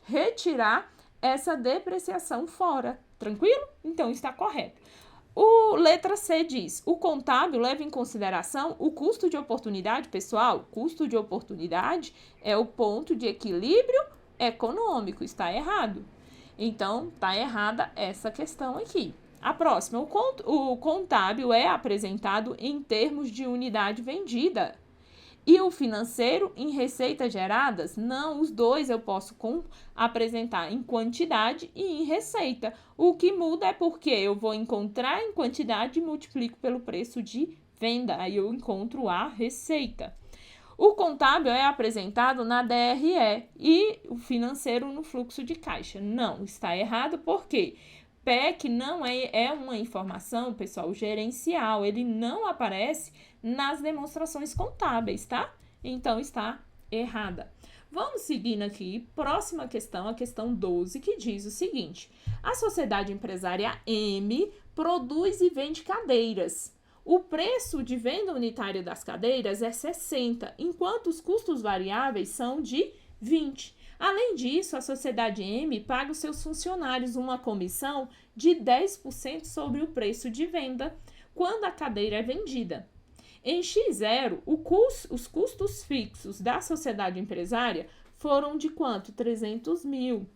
retirar essa depreciação fora. Tranquilo? Então, está correto. Letra C diz: o contábil leva em consideração o custo de oportunidade, pessoal. Custo de oportunidade é o ponto de equilíbrio econômico. Está errado. Então, está errada essa questão aqui. A próxima, o contábil é apresentado em termos de unidade vendida. E o financeiro em receitas geradas? Não, os dois eu posso apresentar em quantidade e em receita. O que muda é porque eu vou encontrar em quantidade e multiplico pelo preço de venda. Aí eu encontro a receita. O contábil é apresentado na DRE e o financeiro no fluxo de caixa. Não, está errado, por quê? PEC não é uma informação, pessoal, gerencial. Ele não aparece nas demonstrações contábeis, tá? Então, está errada. Vamos seguindo aqui. Próxima questão, a questão 12, que diz o seguinte: a sociedade empresária M produz e vende cadeiras. O preço de venda unitária das cadeiras é 60, enquanto os custos variáveis são de 20. Além disso, a sociedade M paga aos seus funcionários uma comissão de 10% sobre o preço de venda quando a cadeira é vendida. Em X0, os custos fixos da sociedade empresária foram de quanto? 300 mil.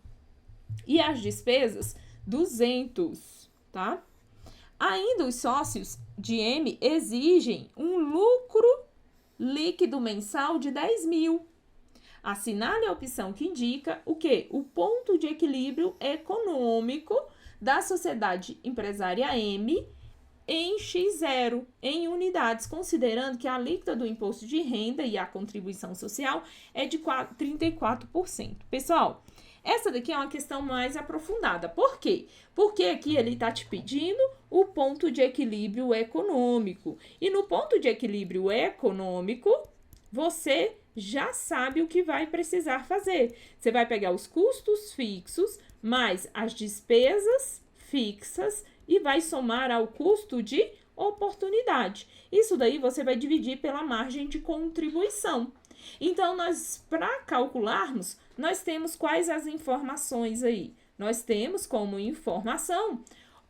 E as despesas? 200, tá? Ainda os sócios de M exigem um lucro líquido mensal de 10 mil. Assinale a opção que indica o quê? O ponto de equilíbrio econômico da sociedade empresária M em X0, em unidades, considerando que a alíquota do imposto de renda e a contribuição social é de 34%. Pessoal, essa daqui é uma questão mais aprofundada. Por quê? Porque aqui ele está te pedindo o ponto de equilíbrio econômico. E no ponto de equilíbrio econômico, você já sabe o que vai precisar fazer. Você vai pegar os custos fixos mais as despesas fixas e vai somar ao custo de oportunidade. Isso daí você vai dividir pela margem de contribuição. Então, para calcularmos, nós temos quais as informações aí? Nós temos como informação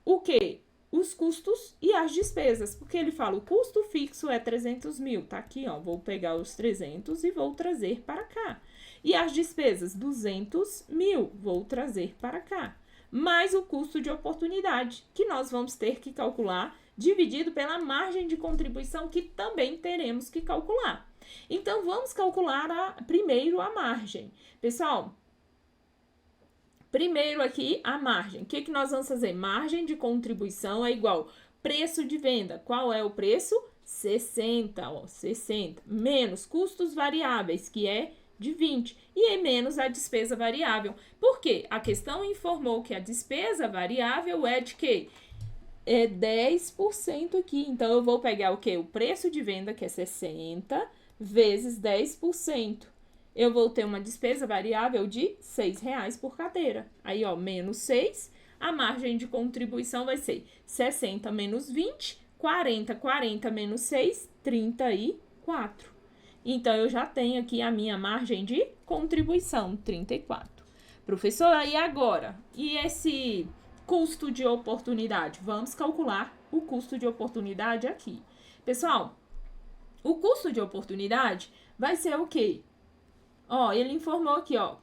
o quê? Os custos e as despesas, porque ele fala o custo fixo é 300 mil, tá aqui, ó, vou pegar os 300 e vou trazer para cá. E as despesas, 200 mil, vou trazer para cá. Mais o custo de oportunidade, que nós vamos ter que calcular, dividido pela margem de contribuição, que também teremos que calcular. Então, vamos calcular primeiro a margem. Pessoal, Primeiro aqui, a margem. O que nós vamos fazer? Margem de contribuição é igual preço de venda. Qual é o preço? 60, ó, 60. Menos custos variáveis, que é de 20. E é menos a despesa variável. Por quê? A questão informou que a despesa variável é de quê? É 10% aqui. Então, eu vou pegar o quê? O preço de venda, que é 60, vezes 10%. Eu vou ter uma despesa variável de R$6 por cadeira. Aí, ó, menos 6. A margem de contribuição vai ser 60 menos 20, 40, 40 menos 6, 34. Então, eu já tenho aqui a minha margem de contribuição, 34. Professora, e agora? E esse custo de oportunidade? Vamos calcular o custo de oportunidade aqui. Pessoal, o custo de oportunidade vai ser o quê? Ó, ele informou aqui, ó,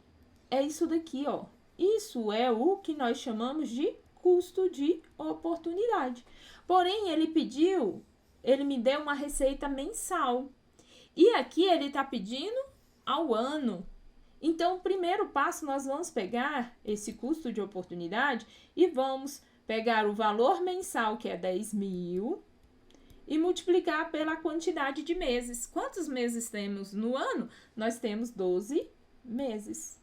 é isso daqui, ó. Isso é o que nós chamamos de custo de oportunidade. Porém, ele me deu uma receita mensal. E aqui ele está pedindo ao ano. Então, o primeiro passo, nós vamos pegar esse custo de oportunidade e vamos pegar o valor mensal, que é 10.000, e multiplicar pela quantidade de meses. Quantos meses temos no ano? Nós temos 12 meses.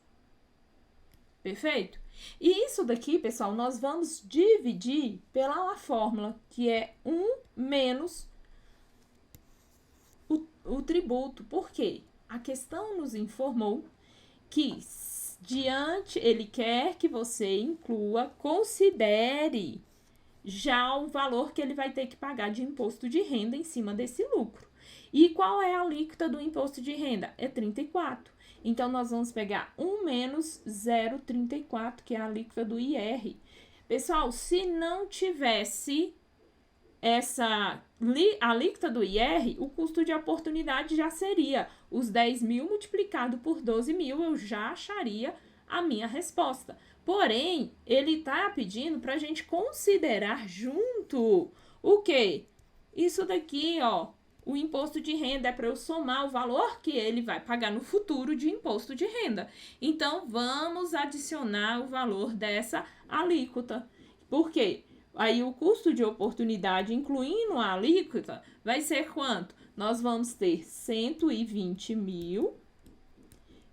Perfeito? E isso daqui, pessoal, nós vamos dividir pela fórmula, que é 1 menos o tributo. Por quê? A questão nos informou que ele quer que você inclua, considere já o valor que ele vai ter que pagar de imposto de renda em cima desse lucro. E qual é a alíquota do imposto de renda? É 34. Então, nós vamos pegar 1 menos 0,34, que é a alíquota do IR. Pessoal, se não tivesse essa alíquota do IR, o custo de oportunidade já seria os 10.000 multiplicado por 12.000, eu já acharia a minha resposta. Porém, ele está pedindo para a gente considerar junto o quê? Isso daqui, ó, o imposto de renda é para eu somar o valor que ele vai pagar no futuro de imposto de renda. Então, vamos adicionar o valor dessa alíquota. Por quê? Aí, o custo de oportunidade, incluindo a alíquota, vai ser quanto? Nós vamos ter 120.000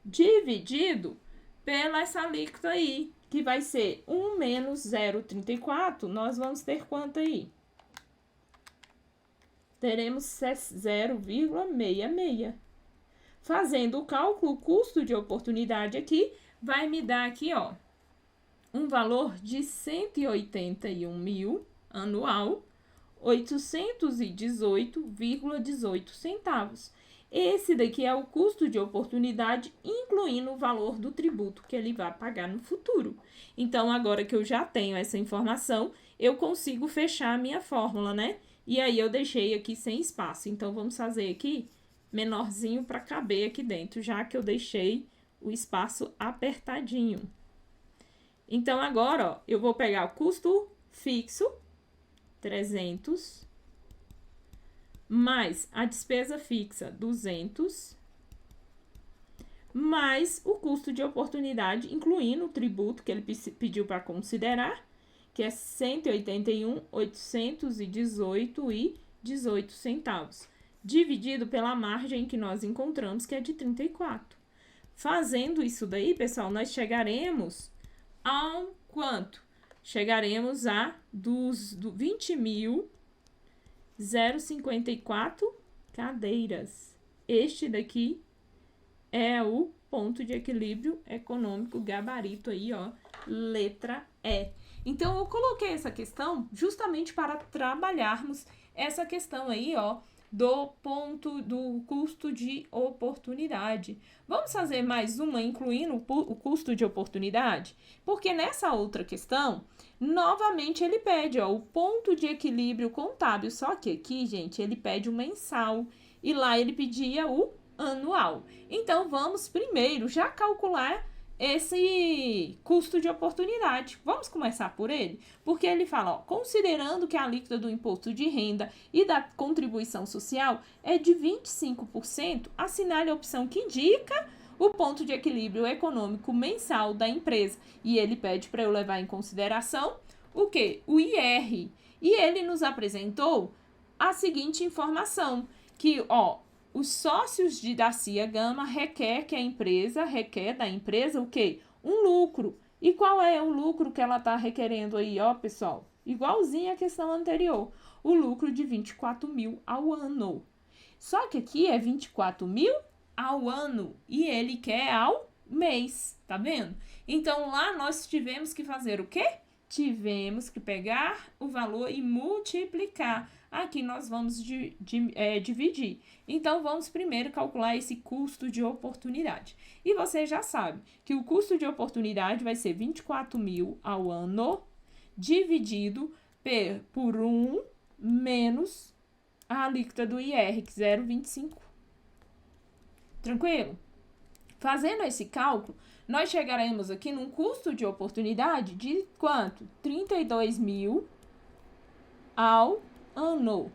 dividido pela essa alíquota aí, que vai ser 1 menos 0,34, nós vamos ter quanto aí? Teremos 0,66. Fazendo o cálculo, o custo de oportunidade aqui vai me dar aqui, ó, um valor de 181.000 anual, 818,18 centavos. Esse daqui é o custo de oportunidade, incluindo o valor do tributo que ele vai pagar no futuro. Então, agora que eu já tenho essa informação, eu consigo fechar a minha fórmula, né? E aí, eu deixei aqui sem espaço. Então, vamos fazer aqui menorzinho para caber aqui dentro, já que eu deixei o espaço apertadinho. Então, agora, ó, eu vou pegar o custo fixo, 300, mais a despesa fixa, 200, mais o custo de oportunidade, incluindo o tributo que ele pediu para considerar, que é 181.818,18 centavos, dividido pela margem que nós encontramos, que é de 34. Fazendo isso daí, pessoal, nós chegaremos a quanto? Chegaremos a 20.054 cadeiras. Este daqui é o ponto de equilíbrio econômico, gabarito aí, ó, letra E. Então, eu coloquei essa questão justamente para trabalharmos essa questão aí, ó, do custo de oportunidade. Vamos fazer mais uma, incluindo o custo de oportunidade? Porque nessa outra questão, novamente ele pede, ó, o ponto de equilíbrio contábil. Só que aqui, gente, ele pede o mensal e lá ele pedia o anual. Então, vamos primeiro já calcular esse custo de oportunidade. Vamos começar por ele? Porque ele fala, ó, considerando que a alíquota do imposto de renda e da contribuição social é de 25%, assinale a opção que indica o ponto de equilíbrio econômico mensal da empresa. E ele pede para eu levar em consideração o quê? O IR. E ele nos apresentou a seguinte informação, que, os sócios da CIA Gama requer da empresa o quê? Um lucro. E qual é o lucro que ela está requerendo aí, pessoal? Igualzinho à questão anterior. O lucro de 24 mil ao ano. Só que aqui é 24 mil ao ano e ele quer ao mês, tá vendo? Então, lá nós tivemos que fazer o quê? Tivemos que pegar o valor e multiplicar. Aqui nós vamos dividir. Então, vamos primeiro calcular esse custo de oportunidade. E você já sabe que o custo de oportunidade vai ser 24 mil ao ano, dividido por 1 menos a alíquota do IR, que é 0,25. Tranquilo? Fazendo esse cálculo, nós chegaremos aqui num custo de oportunidade de quanto? 32 mil ao ano.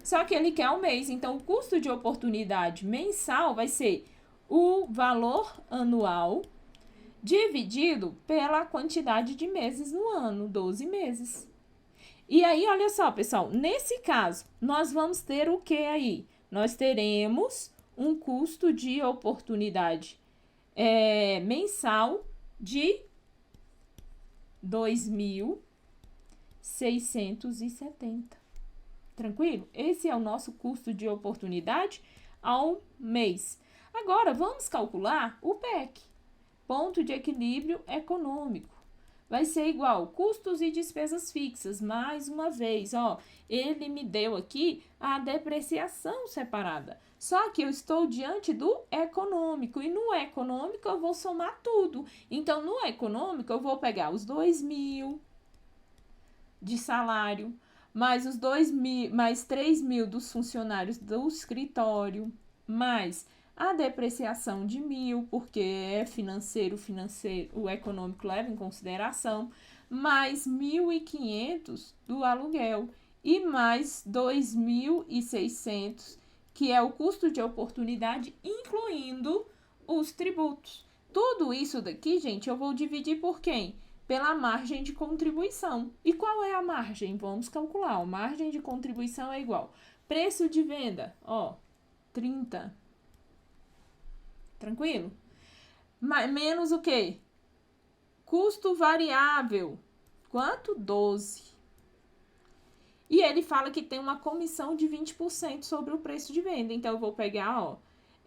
Só que ele quer ao mês, então o custo de oportunidade mensal vai ser o valor anual dividido pela quantidade de meses no ano, 12 meses. E aí, olha só, pessoal, nesse caso, nós vamos ter o que aí? Nós teremos um custo de oportunidade mensal de 2.670. Tranquilo? Esse é o nosso custo de oportunidade ao mês. Agora, vamos calcular o PEC, ponto de equilíbrio econômico. Vai ser igual custos e despesas fixas. Mais uma vez, ele me deu aqui a depreciação separada. Só que eu estou diante do econômico. E no econômico eu vou somar tudo. Então, no econômico eu vou pegar os 2.000 de salário, mais os 2.000, mais 3.000 dos funcionários do escritório, mais a depreciação de 1.000, porque é financeiro, o econômico leva em consideração, mais 1.500 do aluguel e mais 2.600, que é o custo de oportunidade, incluindo os tributos. Tudo isso daqui, gente, eu vou dividir por quem? Pela margem de contribuição. E qual é a margem? Vamos calcular. A margem de contribuição é igual. Preço de venda, 30. Tranquilo? Menos o quê? Custo variável. Quanto? 12. E ele fala que tem uma comissão de 20% sobre o preço de venda. Então, eu vou pegar,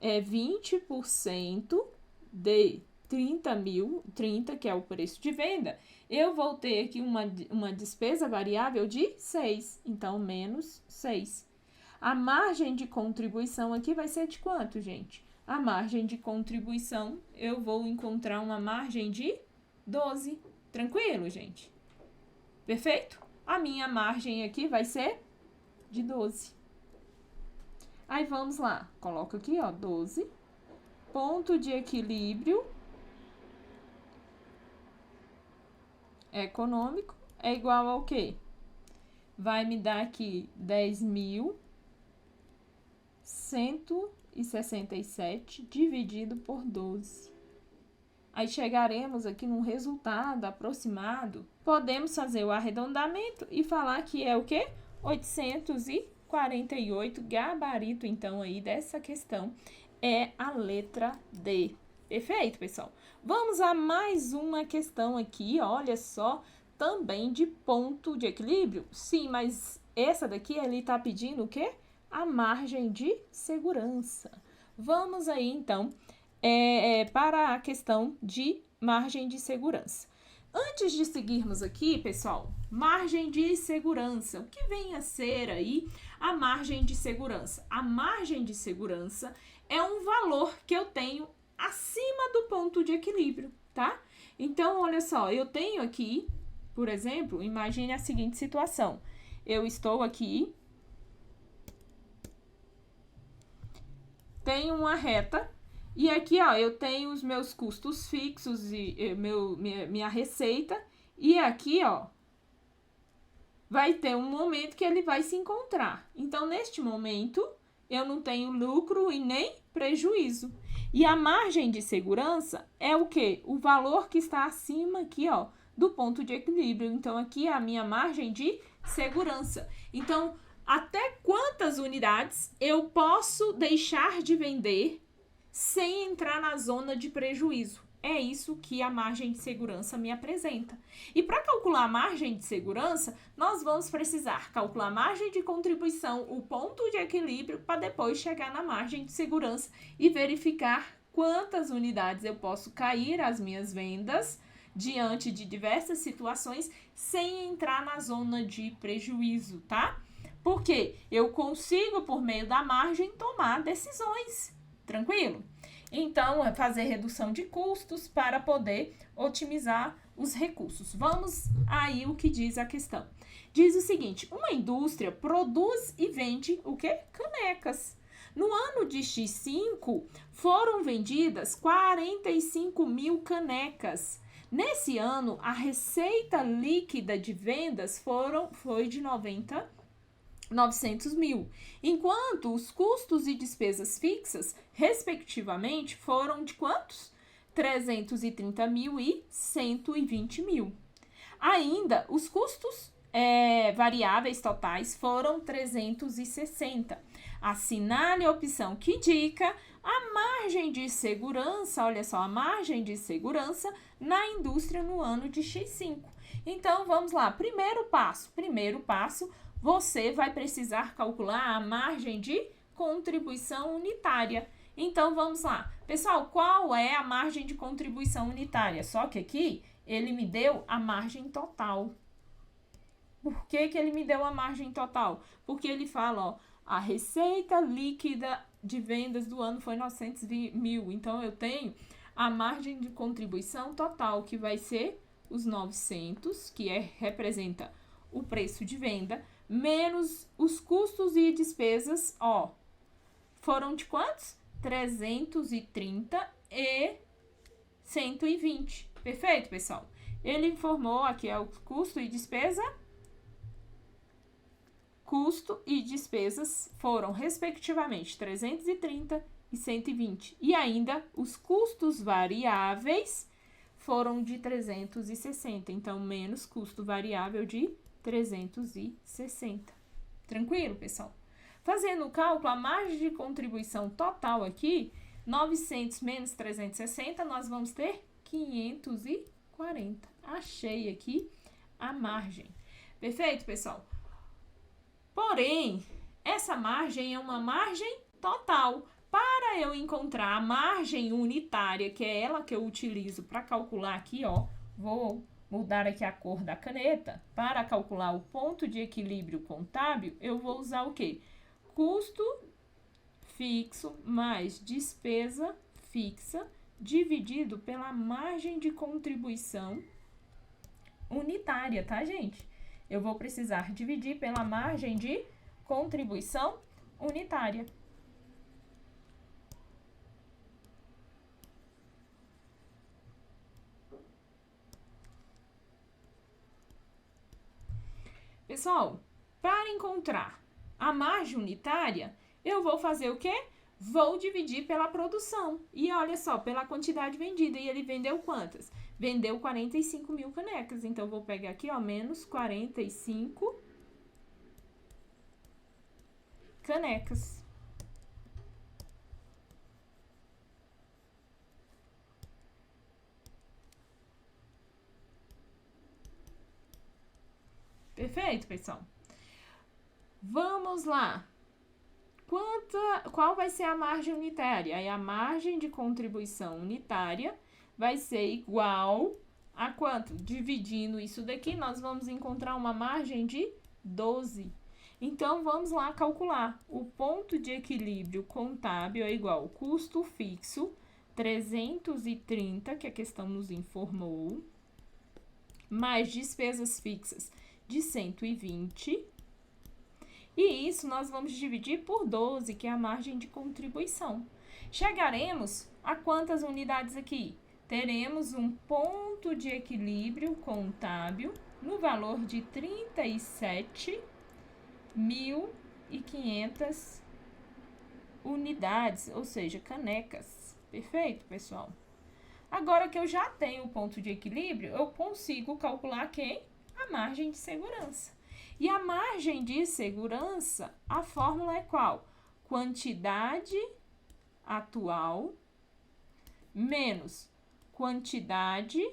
20% de 30, que é o preço de venda. Eu vou ter aqui uma despesa variável de 6. Então, menos 6. A margem de contribuição aqui vai ser de quanto, gente? A margem de contribuição, eu vou encontrar uma margem de 12. Tranquilo, gente? Perfeito? A minha margem aqui vai ser de 12. Aí, vamos lá. Coloco aqui, 12. Ponto de equilíbrio econômico é igual ao quê? Vai me dar aqui 10.167 dividido por 12. Aí chegaremos aqui num resultado aproximado. Podemos fazer o arredondamento e falar que é o quê? 848. Gabarito, então, aí dessa questão é a letra D. Perfeito, pessoal? Vamos a mais uma questão aqui, olha só, também de ponto de equilíbrio. Sim, mas essa daqui ele tá pedindo o quê? A margem de segurança. Vamos aí, então, para a questão de margem de segurança. Antes de seguirmos aqui, pessoal, margem de segurança. O que vem a ser aí a margem de segurança? A margem de segurança é um valor que eu tenho acima do ponto de equilíbrio, tá? Então, olha só, eu tenho aqui, por exemplo, imagine a seguinte situação. Eu estou aqui, tenho uma reta, e aqui, eu tenho os meus custos fixos e minha receita, e aqui, vai ter um momento que ele vai se encontrar. Então, neste momento, eu não tenho lucro e nem prejuízo. E a margem de segurança é o quê? O valor que está acima aqui, ó, do ponto de equilíbrio. Então, aqui é a minha margem de segurança. Então, até quantas unidades eu posso deixar de vender sem entrar na zona de prejuízo? É isso que a margem de segurança me apresenta. E para calcular a margem de segurança, nós vamos precisar calcular a margem de contribuição, o ponto de equilíbrio, para depois chegar na margem de segurança e verificar quantas unidades eu posso cair as minhas vendas diante de diversas situações sem entrar na zona de prejuízo, tá? Porque eu consigo, por meio da margem, tomar decisões. Tranquilo? Então, é fazer redução de custos para poder otimizar os recursos. Vamos aí o que diz a questão. Diz o seguinte: uma indústria produz e vende o quê? Canecas. No ano de X5, foram vendidas 45 mil canecas. Nesse ano, a receita líquida de vendas foi de 900 mil, enquanto os custos e despesas fixas, respectivamente, foram de quantos? 330 mil e 120 mil. Ainda, os custos variáveis totais foram 360. Assinale a opção que indica a margem de segurança, olha só, a margem de segurança na indústria no ano de X5. Então, vamos lá, primeiro passo, você vai precisar calcular a margem de contribuição unitária. Então, vamos lá. Pessoal, qual é a margem de contribuição unitária? Só que aqui, ele me deu a margem total. Por que ele me deu a margem total? Porque ele fala, ó, a receita líquida de vendas do ano foi 900 mil. Então, eu tenho a margem de contribuição total, que vai ser os 900, que representa o preço de venda, menos os custos e despesas, ó, foram de quantos? 330 e 120. Perfeito, pessoal? Ele informou aqui é o custo e despesa. Custo e despesas foram, respectivamente, 330 e 120. E ainda, os custos variáveis foram de 360. Então, menos custo variável de 360. Tranquilo, pessoal? Fazendo o cálculo, a margem de contribuição total aqui, 900 menos 360, nós vamos ter 540. Achei aqui a margem. Perfeito, pessoal? Porém, essa margem é uma margem total. Para eu encontrar a margem unitária, que é ela que eu utilizo para calcular aqui, ó, vou mudar aqui a cor da caneta. Para calcular o ponto de equilíbrio contábil, eu vou usar o quê? Custo fixo mais despesa fixa dividido pela margem de contribuição unitária, tá, gente? Eu vou precisar dividir pela margem de contribuição unitária. Pessoal, para encontrar a margem unitária, eu vou fazer o quê? Vou dividir pela produção. E olha só, pela quantidade vendida. E ele vendeu quantas? Vendeu 45 mil canecas. Então, eu vou pegar aqui, ó, menos 45 canecas. Perfeito, pessoal? Vamos lá. Qual vai ser a margem unitária? Aí a margem de contribuição unitária vai ser igual a quanto? Dividindo isso daqui, nós vamos encontrar uma margem de 12. Então, vamos lá calcular. O ponto de equilíbrio contábil é igual ao custo fixo, 330, que a questão nos informou, mais despesas fixas de 120. E isso nós vamos dividir por 12, que é a margem de contribuição. Chegaremos a quantas unidades aqui? Teremos um ponto de equilíbrio contábil no valor de 37.500 unidades, ou seja, canecas. Perfeito, pessoal? Agora que eu já tenho o ponto de equilíbrio, eu consigo calcular quem? A margem de segurança. E a margem de segurança, a fórmula é qual? Quantidade atual menos quantidade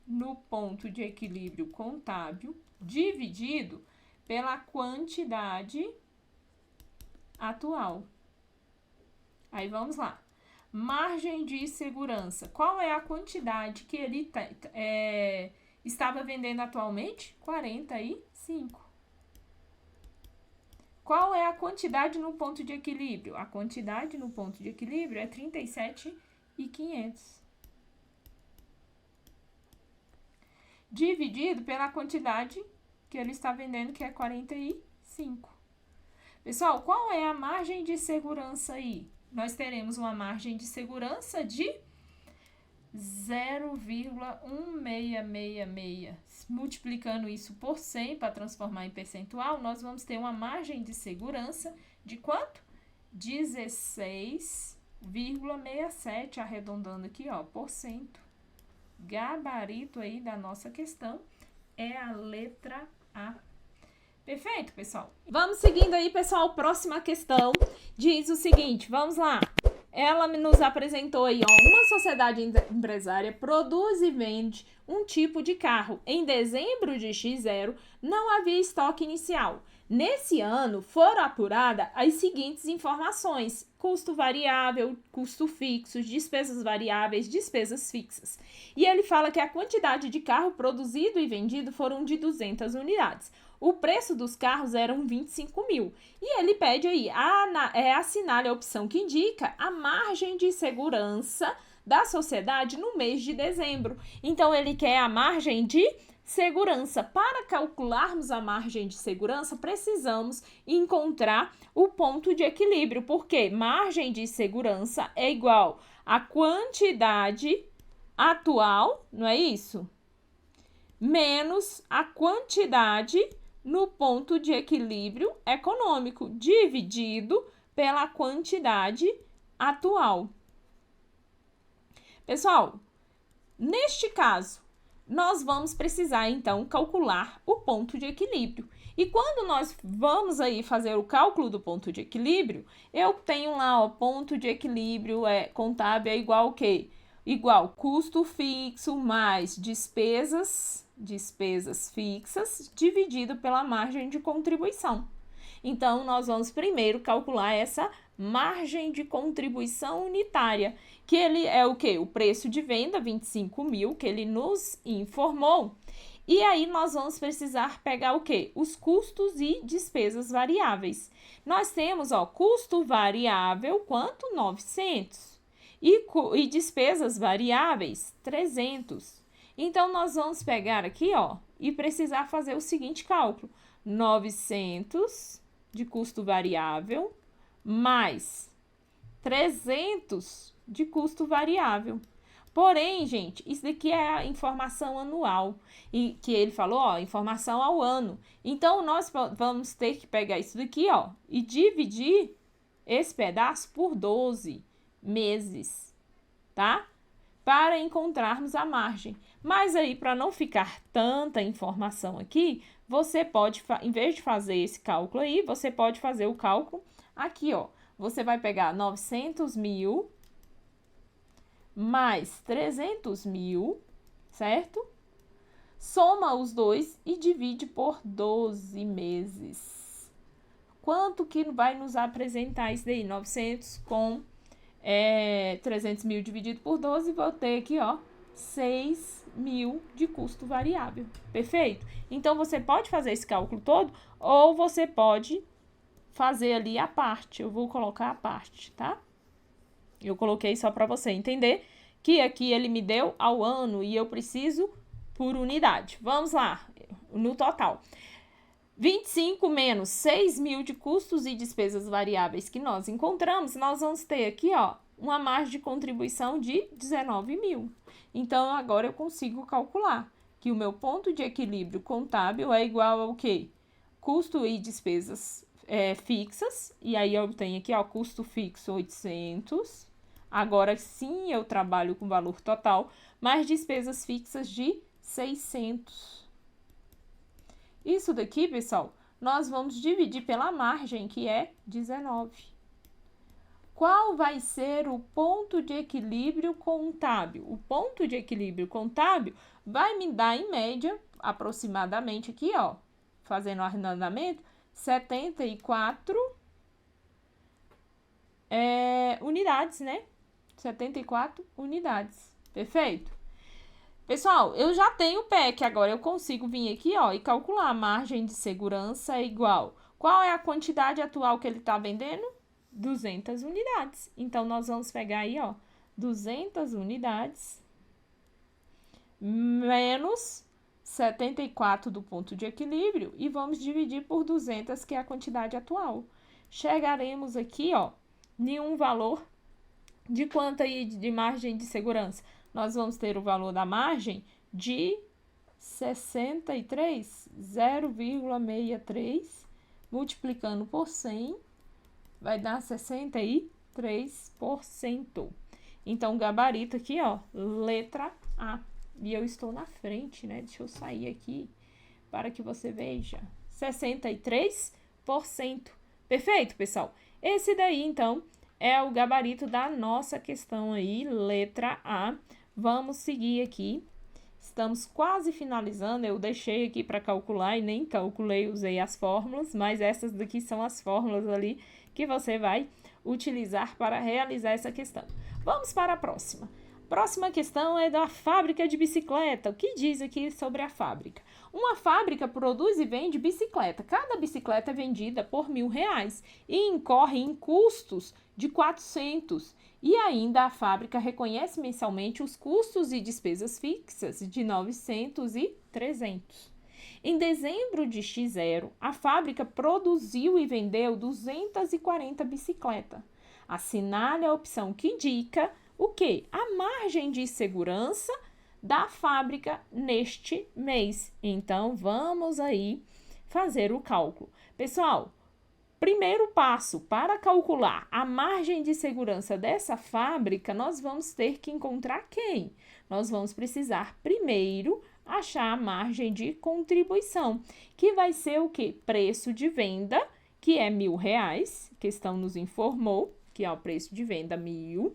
no ponto de equilíbrio contábil dividido pela quantidade atual. Aí vamos lá. Margem de segurança. Qual é a quantidade que ele estava vendendo atualmente? 45. Qual é a quantidade no ponto de equilíbrio? A quantidade no ponto de equilíbrio é 37.500. Dividido pela quantidade que ele está vendendo, que é 45. Pessoal, qual é a margem de segurança aí? Nós teremos uma margem de segurança de 0,1666. Multiplicando isso por 100 para transformar em percentual, nós vamos ter uma margem de segurança de quanto? 16,67, arredondando aqui, ó, por cento. Gabarito aí da nossa questão é a letra A. Perfeito, pessoal? Vamos seguindo aí, pessoal. Próxima questão diz o seguinte, vamos lá. Ela nos apresentou aí, ó, uma sociedade empresária produz e vende um tipo de carro. Em dezembro de X0, não havia estoque inicial. Nesse ano, foram apuradas as seguintes informações: custo variável, custo fixo, despesas variáveis, despesas fixas. E ele fala que a quantidade de carro produzido e vendido foram de 200 unidades. O preço dos carros eram 25 mil. E ele pede aí, assinale a opção que indica a margem de segurança da sociedade no mês de dezembro. Então, ele quer a margem de segurança. Para calcularmos a margem de segurança, precisamos encontrar o ponto de equilíbrio, porque margem de segurança é igual à quantidade atual, não é isso? Menos a quantidade no ponto de equilíbrio econômico, dividido pela quantidade atual. Pessoal, neste caso, nós vamos precisar, então, calcular o ponto de equilíbrio. E quando nós vamos aí fazer o cálculo do ponto de equilíbrio, eu tenho lá, ó, ponto de equilíbrio contábil é igual ao quê? Igual custo fixo mais despesas fixas dividido pela margem de contribuição. Então, nós vamos primeiro calcular essa margem de contribuição unitária, que ele é o quê? O preço de venda, 25 mil, que ele nos informou. E aí, nós vamos precisar pegar o quê? Os custos e despesas variáveis. Nós temos, ó, custo variável, quanto? 900. E despesas variáveis, 300. Então, nós vamos pegar aqui, ó, e precisar fazer o seguinte cálculo. 900 de custo variável mais 300 de custo variável. Porém, gente, isso daqui é a informação anual. E que ele falou, ó, informação ao ano. Então, nós vamos ter que pegar isso daqui, ó, e dividir esse pedaço por 12 meses, tá? Para encontrarmos a margem. Mas aí, para não ficar tanta informação aqui, você pode, em vez de fazer esse cálculo aí, você pode fazer o cálculo aqui, ó. Você vai pegar 900 mil mais 300 mil, certo? Soma os dois e divide por 12 meses. Quanto que vai nos apresentar isso daí? 900 com 300 mil dividido por 12, vou ter aqui, ó, 6 mil de custo variável. Perfeito? Então, você pode fazer esse cálculo todo ou você pode fazer ali a parte. Eu vou colocar a parte, tá? Eu coloquei só para você entender que aqui ele me deu ao ano e eu preciso por unidade. Vamos lá, no total. 25 menos 6 mil de custos e despesas variáveis que nós encontramos, nós vamos ter aqui, ó, uma margem de contribuição de 19 mil. Então, agora eu consigo calcular que o meu ponto de equilíbrio contábil é igual ao quê? Custo e despesas fixas, e aí eu tenho aqui, ó, custo fixo 800, Agora sim eu trabalho com valor total, mais despesas fixas de 600. Isso daqui, pessoal, nós vamos dividir pela margem, que é 19. Qual vai ser o ponto de equilíbrio contábil? O ponto de equilíbrio contábil vai me dar, em média, aproximadamente aqui, ó, fazendo o arredondamento, 74 unidades, né? 74 unidades. Perfeito? Pessoal, eu já tenho o PEC, agora eu consigo vir aqui, ó, e calcular a margem de segurança é igual. Qual é a quantidade atual que ele está vendendo? 200 unidades. Então, nós vamos pegar aí, ó, 200 unidades menos 74 do ponto de equilíbrio e vamos dividir por 200, que é a quantidade atual. Chegaremos aqui, ó, em um valor de quanto aí de margem de segurança? Nós vamos ter o valor da margem de 63, 0,63, multiplicando por 100, vai dar 63%. Então, o gabarito aqui, ó, letra A. E eu estou na frente, né? Deixa eu sair aqui para que você veja. 63%. Perfeito, pessoal? Esse daí, então, é o gabarito da nossa questão aí, letra A. Vamos seguir aqui. Estamos quase finalizando. Eu deixei aqui para calcular e nem calculei, usei as fórmulas, mas essas daqui são as fórmulas ali que você vai utilizar para realizar essa questão. Vamos para a próxima. Próxima questão é da fábrica de bicicleta. O que diz aqui sobre a fábrica? Uma fábrica produz e vende bicicleta. Cada bicicleta é vendida por R$1.000 e incorre em custos de 400. E ainda a fábrica reconhece mensalmente os custos e despesas fixas de 900 e 300. Em dezembro de X0, a fábrica produziu e vendeu 240 bicicletas. Assinale a opção que indica o quê? A margem de segurança da fábrica neste mês. Então, vamos aí fazer o cálculo. Pessoal, primeiro passo, para calcular a margem de segurança dessa fábrica, nós vamos ter que encontrar quem? Nós vamos precisar primeiro achar a margem de contribuição, que vai ser o quê? Preço de venda, que é R$1.000, a questão nos informou, que é o preço de venda 1.000,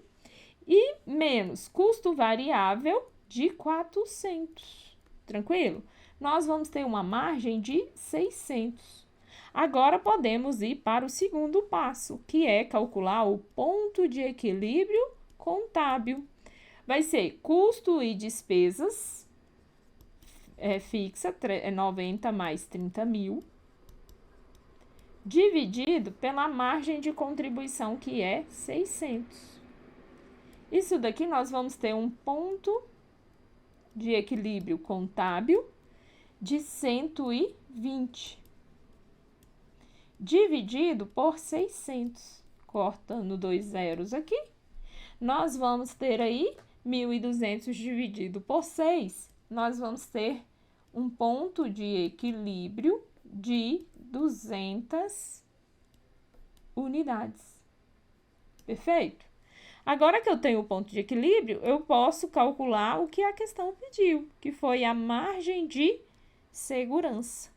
e menos custo variável de 400. Tranquilo? Nós vamos ter uma margem de 600. Agora, podemos ir para o segundo passo, que é calcular o ponto de equilíbrio contábil. Vai ser custo e despesas fixa, 90 mais 30.000, dividido pela margem de contribuição, que é 600. Isso daqui nós vamos ter um ponto de equilíbrio contábil de 120, dividido por 600, cortando 2 zeros aqui, nós vamos ter aí 1.200 dividido por 6, nós vamos ter um ponto de equilíbrio de 200 unidades. Perfeito? Agora que eu tenho o ponto de equilíbrio, eu posso calcular o que a questão pediu, que foi a margem de segurança.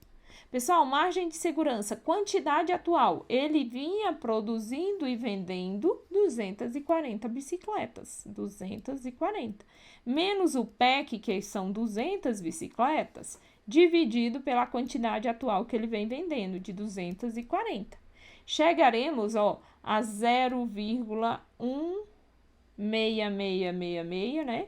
Pessoal, margem de segurança, quantidade atual. Ele vinha produzindo e vendendo 240 bicicletas. 240. Menos o PEC, que são 200 bicicletas, dividido pela quantidade atual que ele vem vendendo, de 240. Chegaremos, ó, a 0,16666, né?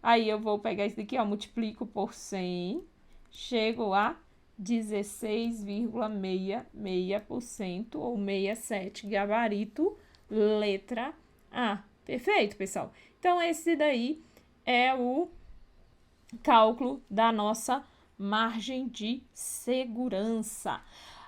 Aí eu vou pegar isso daqui, ó, multiplico por 100, chego a 16,66% ou 67, gabarito, letra A. Perfeito, pessoal? Então, esse daí é o cálculo da nossa margem de segurança.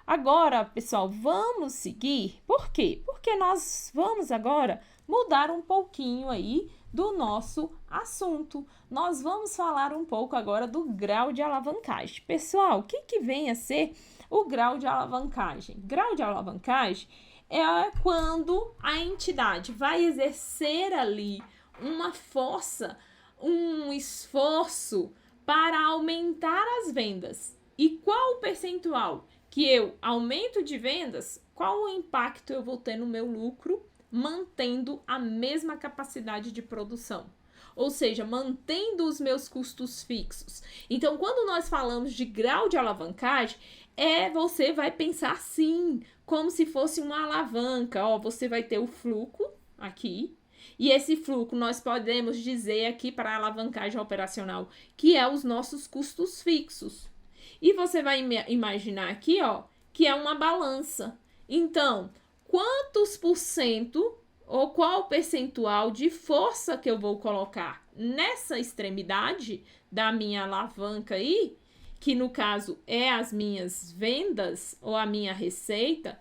Agora, pessoal, vamos seguir. Por quê? Porque nós vamos agora mudar um pouquinho aí do nosso assunto. Nós vamos falar um pouco agora do grau de alavancagem. Pessoal, o que vem a ser o grau de alavancagem? Grau de alavancagem é quando a entidade vai exercer ali uma força, um esforço para aumentar as vendas. E qual o percentual que eu aumento de vendas? Qual o impacto eu vou ter no meu lucro mantendo a mesma capacidade de produção? Ou seja, mantendo os meus custos fixos. Então, quando nós falamos de grau de alavancagem, você vai pensar sim, como se fosse uma alavanca. Ó, você vai ter o fluxo aqui, e esse fluxo nós podemos dizer aqui para a alavancagem operacional, que é os nossos custos fixos. E você vai imaginar aqui, ó, que é uma balança. Então, quantos por cento ou qual percentual de força que eu vou colocar nessa extremidade da minha alavanca aí, que no caso é as minhas vendas ou a minha receita,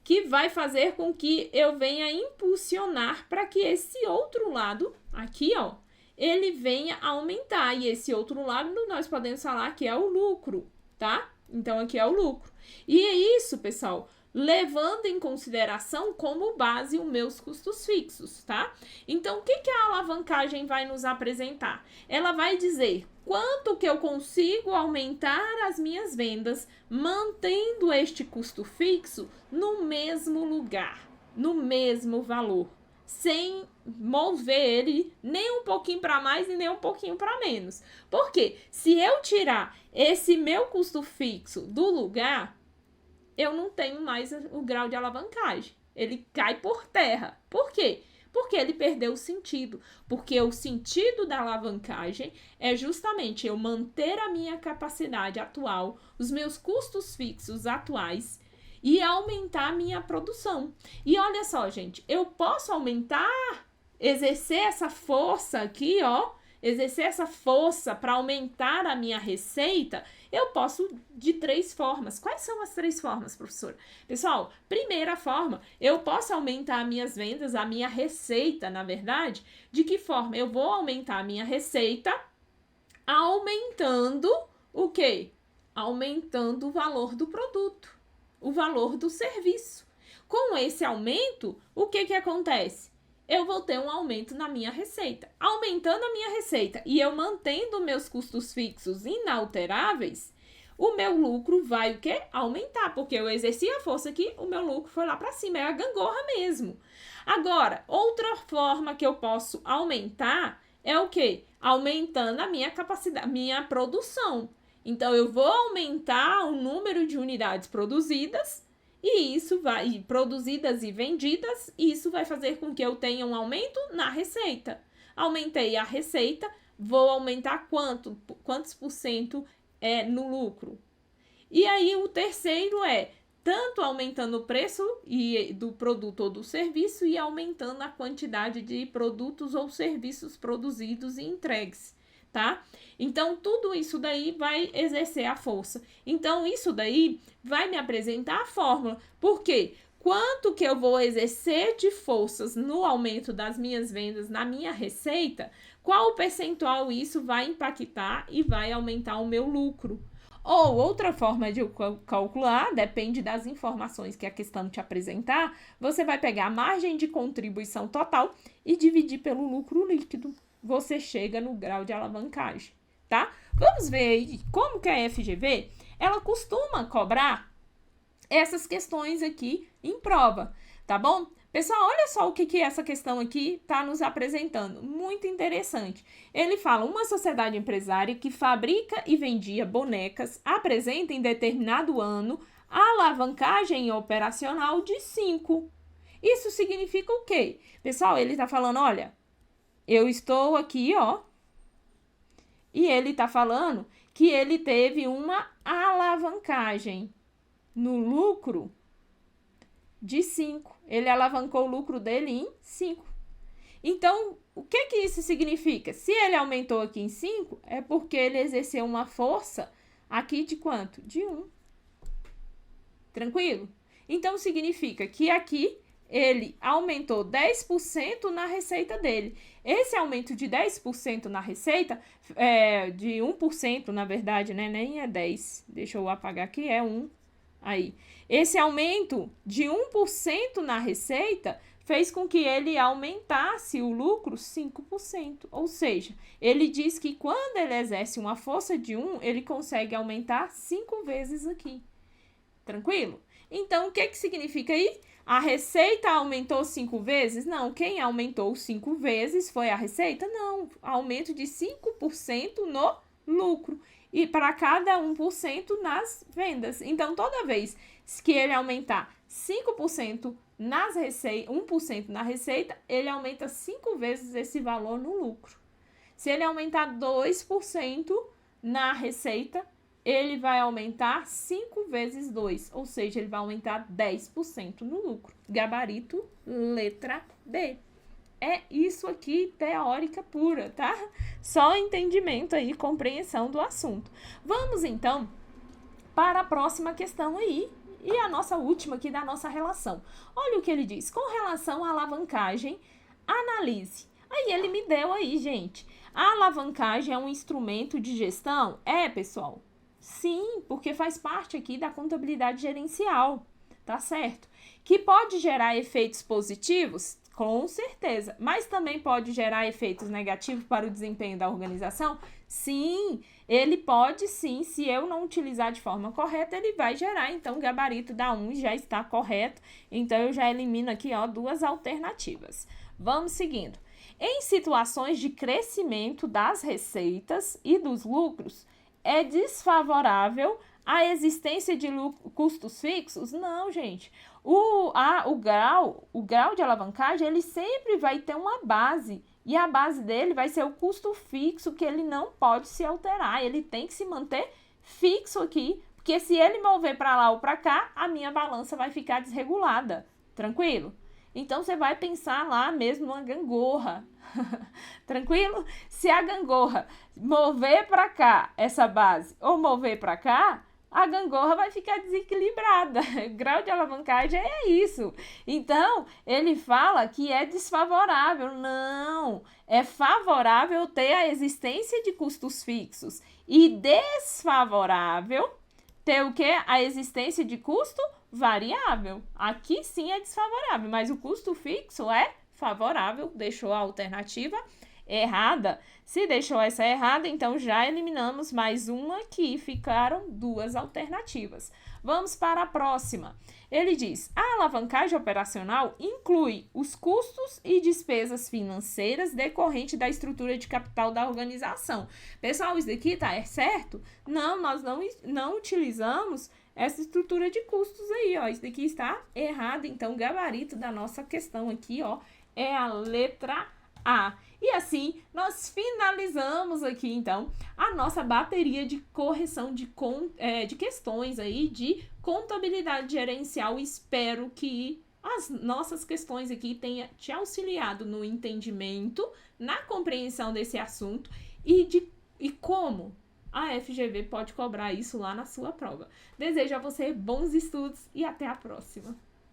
que vai fazer com que eu venha impulsionar para que esse outro lado, aqui ó, ele venha aumentar. E esse outro lado nós podemos falar que é o lucro, tá? Então aqui é o lucro. E é isso, pessoal, levando em consideração como base os meus custos fixos, tá? Então, o que a alavancagem vai nos apresentar? Ela vai dizer quanto que eu consigo aumentar as minhas vendas mantendo este custo fixo no mesmo lugar, no mesmo valor, sem mover ele nem um pouquinho para mais e nem um pouquinho para menos. Porque se eu tirar esse meu custo fixo do lugar, eu não tenho mais o grau de alavancagem. Ele cai por terra. Por quê? Porque ele perdeu o sentido. Porque o sentido da alavancagem é justamente eu manter a minha capacidade atual, os meus custos fixos atuais e aumentar a minha produção. E olha só, gente, eu posso aumentar, exercer essa força aqui, ó, exercer essa força para aumentar a minha receita, eu posso de 3 formas. Quais são as 3 formas, professora? Pessoal, primeira forma, eu posso aumentar minhas vendas, a minha receita, na verdade. De que forma? Eu vou aumentar a minha receita aumentando o quê? Aumentando o valor do produto, o valor do serviço. Com esse aumento, o que acontece? Eu vou ter um aumento na minha receita. Aumentando a minha receita e eu mantendo meus custos fixos inalteráveis, o meu lucro vai o quê? Aumentar, porque eu exerci a força aqui, o meu lucro foi lá para cima, é a gangorra mesmo. Agora, outra forma que eu posso aumentar é o quê? Aumentando a minha capacidade, minha produção. Então, eu vou aumentar o número de unidades produzidas, e isso vai, produzidas e vendidas, e isso vai fazer com que eu tenha um aumento na receita. Aumentei a receita, vou aumentar quantos por cento no lucro. E aí o terceiro é tanto aumentando o preço do produto ou do serviço e aumentando a quantidade de produtos ou serviços produzidos e entregues, tá? Então, tudo isso daí vai exercer a força. Então, isso daí vai me apresentar a fórmula. Por quê? Quanto que eu vou exercer de forças no aumento das minhas vendas, na minha receita, qual o percentual isso vai impactar e vai aumentar o meu lucro. Ou outra forma de calcular, depende das informações que a questão te apresentar, você vai pegar a margem de contribuição total e dividir pelo lucro líquido. Você chega no grau de alavancagem, tá? Vamos ver aí como que a FGV, ela costuma cobrar essas questões aqui em prova, tá bom? Pessoal, olha só o que essa questão aqui está nos apresentando. Muito interessante. Ele fala, uma sociedade empresária que fabrica e vendia bonecas apresenta em determinado ano alavancagem operacional de 5. Isso significa o quê? Pessoal, ele está falando, olha, eu estou aqui, ó, e ele está falando que ele teve uma alavancagem no lucro de 5. Ele alavancou o lucro dele em 5. Então, o que isso significa? Se ele aumentou aqui em 5, é porque ele exerceu uma força aqui de quanto? De 1. Tranquilo? Então, significa que aqui ele aumentou 10% na receita dele. Esse aumento de 10% na receita, de 1%, na verdade, né? Nem é 10. Deixa eu apagar aqui, é 1. Aí, esse aumento de 1% na receita fez com que ele aumentasse o lucro 5%. Ou seja, ele diz que quando ele exerce uma força de 1, ele consegue aumentar 5 vezes aqui. Tranquilo? Então, o que significa aí? A receita aumentou 5 vezes? Não. Quem aumentou 5 vezes foi a receita? Não. Aumento de 5% no lucro. E para cada 1% nas vendas. Então, toda vez que ele aumentar 5% nas receitas, 1% na receita, ele aumenta 5 vezes esse valor no lucro. Se ele aumentar 2% na receita, ele vai aumentar 5 vezes 2, ou seja, ele vai aumentar 10% no lucro. Gabarito, letra B. É isso aqui, teórica pura, tá? Só entendimento aí, compreensão do assunto. Vamos, então, para a próxima questão aí, e a nossa última aqui da nossa relação. Olha o que ele diz. Com relação à alavancagem, analise. Aí ele me deu aí, gente. A alavancagem é um instrumento de gestão? É, pessoal. Sim, porque faz parte aqui da contabilidade gerencial, tá certo? Que pode gerar efeitos positivos? Com certeza. Mas também pode gerar efeitos negativos para o desempenho da organização? Sim, ele pode sim. Se eu não utilizar de forma correta, ele vai gerar. Então, o gabarito da 1 já está correto. Então, eu já elimino aqui, ó, 2 alternativas. Vamos seguindo. Em situações de crescimento das receitas e dos lucros, é desfavorável a existência de custos fixos? Não, gente. O grau de alavancagem, ele sempre vai ter uma base. E a base dele vai ser o custo fixo, que ele não pode se alterar. Ele tem que se manter fixo aqui, porque se ele mover para lá ou para cá, a minha balança vai ficar desregulada. Tranquilo? Então, você vai pensar lá mesmo numa gangorra. Tranquilo? Se a gangorra mover para cá essa base ou mover para cá, a gangorra vai ficar desequilibrada. Grau de alavancagem é isso. Então, ele fala que é desfavorável. Não, é favorável ter a existência de custos fixos e desfavorável ter o quê? A existência de custo variável. Aqui sim é desfavorável, mas o custo fixo é favorável. Deixou a alternativa errada. Se deixou essa errada, então já eliminamos mais uma aqui. Ficaram 2 alternativas. Vamos para a próxima. Ele diz, a alavancagem operacional inclui os custos e despesas financeiras decorrentes da estrutura de capital da organização. Pessoal, isso daqui tá certo? Não, nós não utilizamos essa estrutura de custos aí, ó. Isso daqui está errado, então o gabarito da nossa questão aqui, ó, é a letra A. E assim, nós finalizamos aqui, então, a nossa bateria de correção de questões aí de contabilidade gerencial. Espero que as nossas questões aqui tenham te auxiliado no entendimento, na compreensão desse assunto e como a FGV pode cobrar isso lá na sua prova. Desejo a você bons estudos e até a próxima.